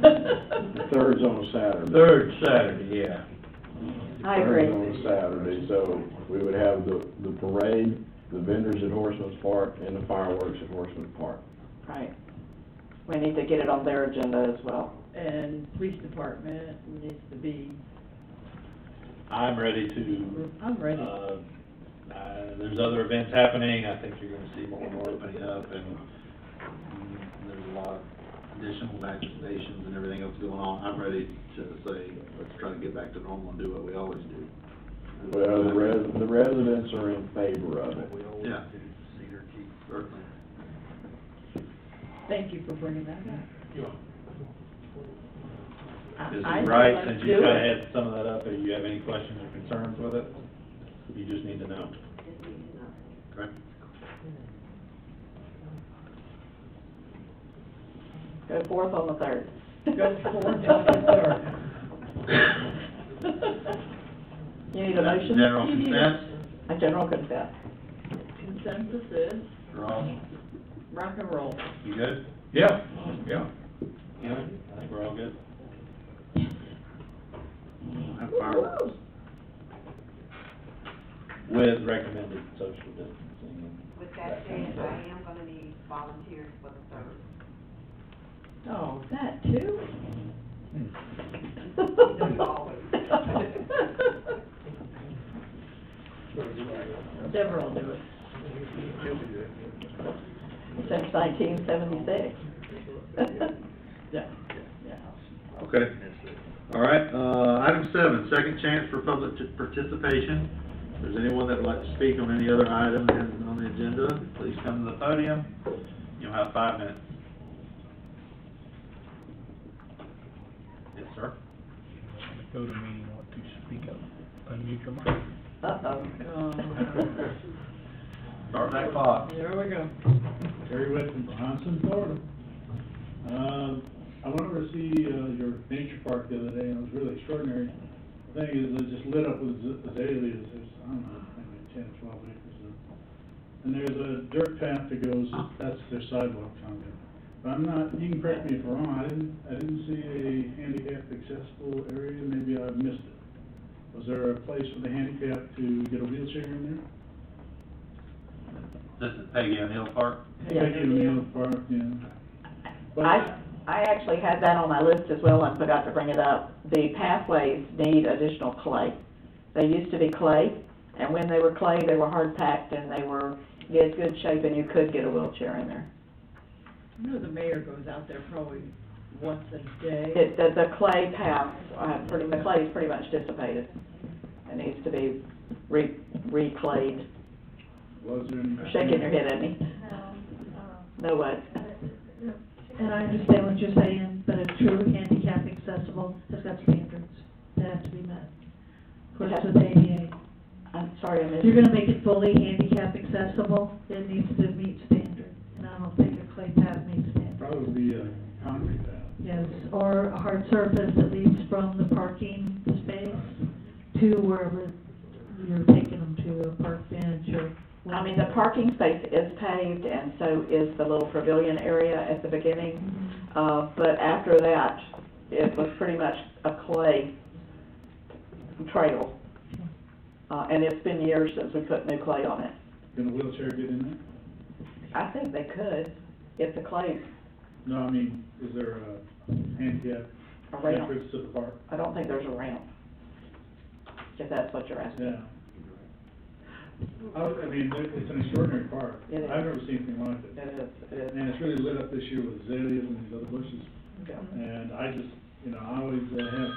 The third's on a Saturday. Third Saturday, yeah. I agree. Third's on a Saturday, so we would have the parade, the vendors at Horseman's Park, and the fireworks at Horseman's Park. Right. We need to get it on their agenda as well. And police department needs to be, I'm ready to, I'm ready. There's other events happening, I think you're gonna see more and more opening up, and there's a lot of additional vaccinations and everything else going on. I'm ready to say, let's try to get back to normal and do what we always do. Well, the residents are in favor of it. Yeah. Certainly. Thank you for bringing that up. This I is say right, let's since do you it. kinda had some of that up, do you have any questions or concerns with it? You just need to know. Okay. Go forth on the 3rd. Go forth on the 3rd. You need a motion? General consent? A general consent. Consensus is Ross, rock and roll. you good? Yeah. Yeah, I think we're all good. Have fireworks. With recommended social distancing. With that said, I am gonna need volunteers for the 3rd. Oh, that too? Deborah will do it. Since 1976. Yeah. Okay. All right, item 7, second chance for public participation. If there's anyone that would like to speak on any other item on the agenda, please come to the podium. You'll have 5 minutes. Yes, sir. Go to meeting, want to speak up, unmute your mic. Uh-oh. Start that clock. There we go. Terry Whitman from Hanson, Florida. I went over to see, your nature park the other day, and it was really extraordinary. The thing is, it just lit up with azaleas, there's, I don't know, maybe 10 or 12 acres of. And there's a dirt path that goes, that's their sidewalk on there. But I'm not, you can correct me if I'm wrong, I didn't see a handicap accessible area, maybe I missed it. Was there a place for the handicap to get a wheelchair in there? This is Peggy O'Neill Park. Thank you, Neil Park, yeah. But- I actually had that on my list as well and forgot to bring it up. The pathways need additional clay. They used to be clay, and when they were clay, they were hard packed and they were in good shape and you could get a wheelchair in there. I know the mayor goes out there probably once a day. The clay path, the clay is pretty much dissipated. It needs to be reclayed. Was there any? Shaking your head at me. No what? And I understand what you're saying, but a true handicap accessible has got standards that have to be met. Of course, with ADA. I'm sorry, I missed. If you're gonna make it fully handicap accessible, it needs to meet standard, and I don't think a clay path meets standard. Probably a concrete path. Yes, or a hard surface that leads from the parking space to wherever you're taking them to, a park bench or. I mean, the parking space is paved and so is the little pavilion area at the beginning. But after that, it was pretty much a clay trail. And it's been years since we put new clay on it. Can a wheelchair get in there? I think they could, if the clay, No, I mean, is there a handicap A ramp. entrance to the park? I don't think there's a ramp. If that's what you're asking. Yeah. I mean, it's an extraordinary park. It is. I've never seen anything like it. It is. And it's really lit up this year with azaleas and these other bushes. Okay. And I just, I always have,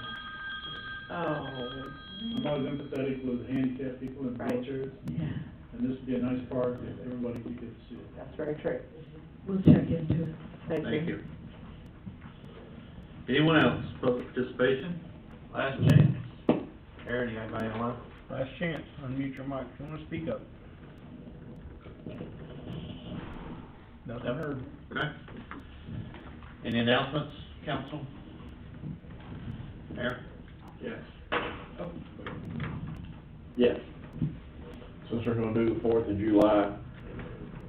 Oh. I'm always empathetic with handicapped people in Right. wheelchairs. And this would be a nice park if everybody could get to see it. That's very true. We'll check into it. Thank you. Anyone else, public participation? Last chance. Aaron, you got anybody online? Last chance, unmute your mic, if you wanna speak up. Nothing heard. Okay. Any announcements, council? Aaron? Yes. Yes. Since we're gonna do the 4th of July,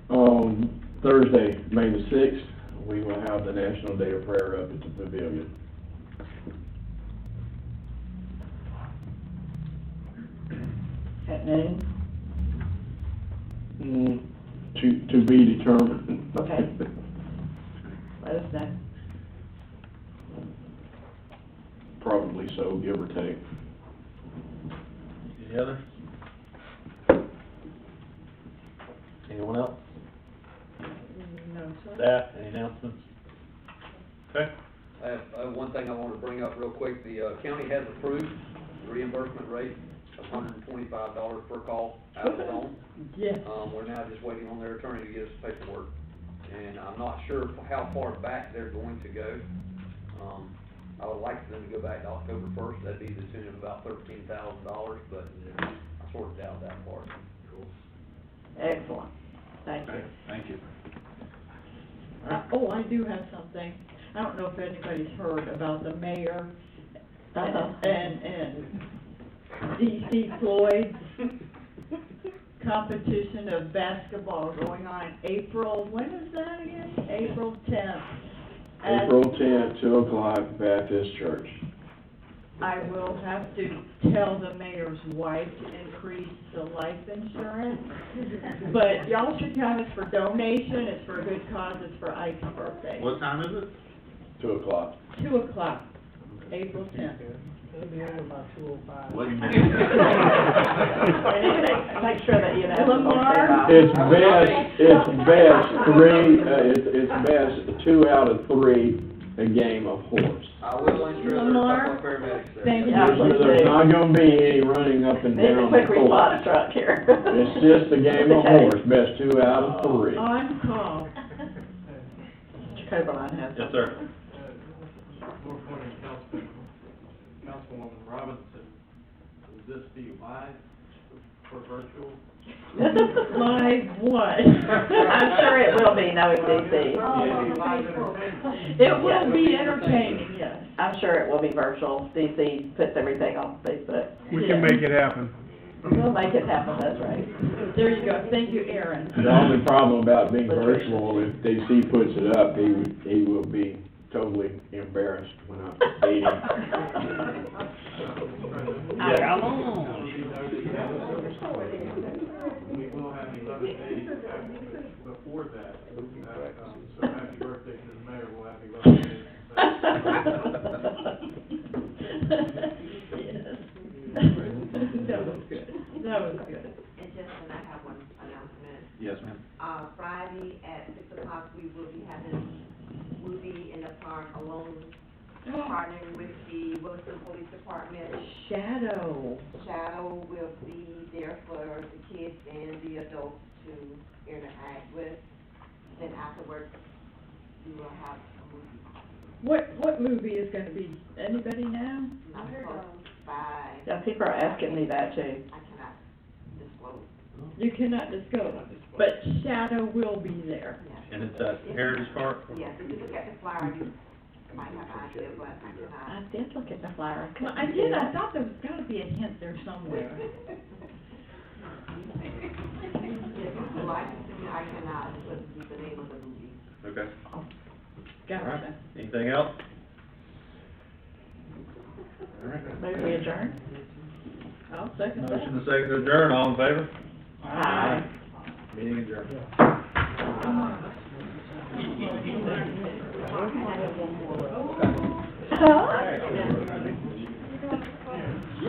on Thursday, May the 6th, we will have the National Day of Prayer up at the pavilion. At noon? To be determined. Okay. Let us know. Probably so, give or take. Any other? Anyone else? No, sir. Staff, any announcements? Okay. I have one thing I want to bring up real quick. The county has approved the reimbursement rate of $125 per call out of zone. Yes. We're now just waiting on their attorney to get us paperwork. And I'm not sure how far back they're going to go. I would like them to go back to October 1st. That'd be to the tune of about $13,000, but I sort of doubt that part. Cool. Excellent, thank you. Okay, thank you. Oh, I do have something. I don't know if anybody's heard about the mayor and D.C. Floyd's competition of basketball going on April, when is that again? April 10th. April 10th, 2 o'clock, Baptist Church. I will have to tell the mayor's wife to increase the life insurance, but y'all should come, it's for donation, it's for a good cause, it's for Ike's birthday. What time is it? 2 o'clock. 2 o'clock, April 10th. It'll be over by 2:05. What do you mean? Make sure that you know. Lamar? It's best 2 out of 3 a game of horse. I will ensure there's a Lamar? couple of paramedics there. Thank you. Yeah, please There's do. not gonna be any running up and Need a down the quick response court. truck here. It's just a game of horse, best 2 out of 3. On call. Coberline has. Yes, sir. North Point Councilwoman Robinson, will this be live or virtual? Live what? I'm sure it will be, knowing DC. It will be entertaining, yes. I'm sure it will be virtual. DC puts everything on Facebook. We can make it happen. We'll make it happen, that's right. There you go, thank you, Aaron. The only problem about being virtual, if DC puts it up, he will be totally embarrassed when I see him. Come on. We will have 11 days before that. So happy birthday to the mayor, we'll have 11 days. Yes. That was good, that was good. And Justin, I have one announcement. Yes, ma'am. Friday at 6 o'clock, we will be in the park alone, partnering with the Wilson Police Department. Shadow. Shadow will be there for the kids and the adults to interact with. Then afterwards, we will have a movie. What movie is gonna be, anybody know? Not supposed by, Yeah, people are asking me that too. I cannot disclose. You cannot disclose, but Shadow will be there. Yes. And it's at Heritage Park? Yes, if you look at the flyer, you might have an idea, but I cannot. I did look at the flyer. Well, I did, I thought there was gotta be a hint there somewhere. Licensing, I cannot put the name of the movie. Okay. All right. Gotcha. Anything else? All right. Move we adjourn? I'll second that. Motion to second to adjourn, all in favor? Aye. Meeting adjourned. Huh?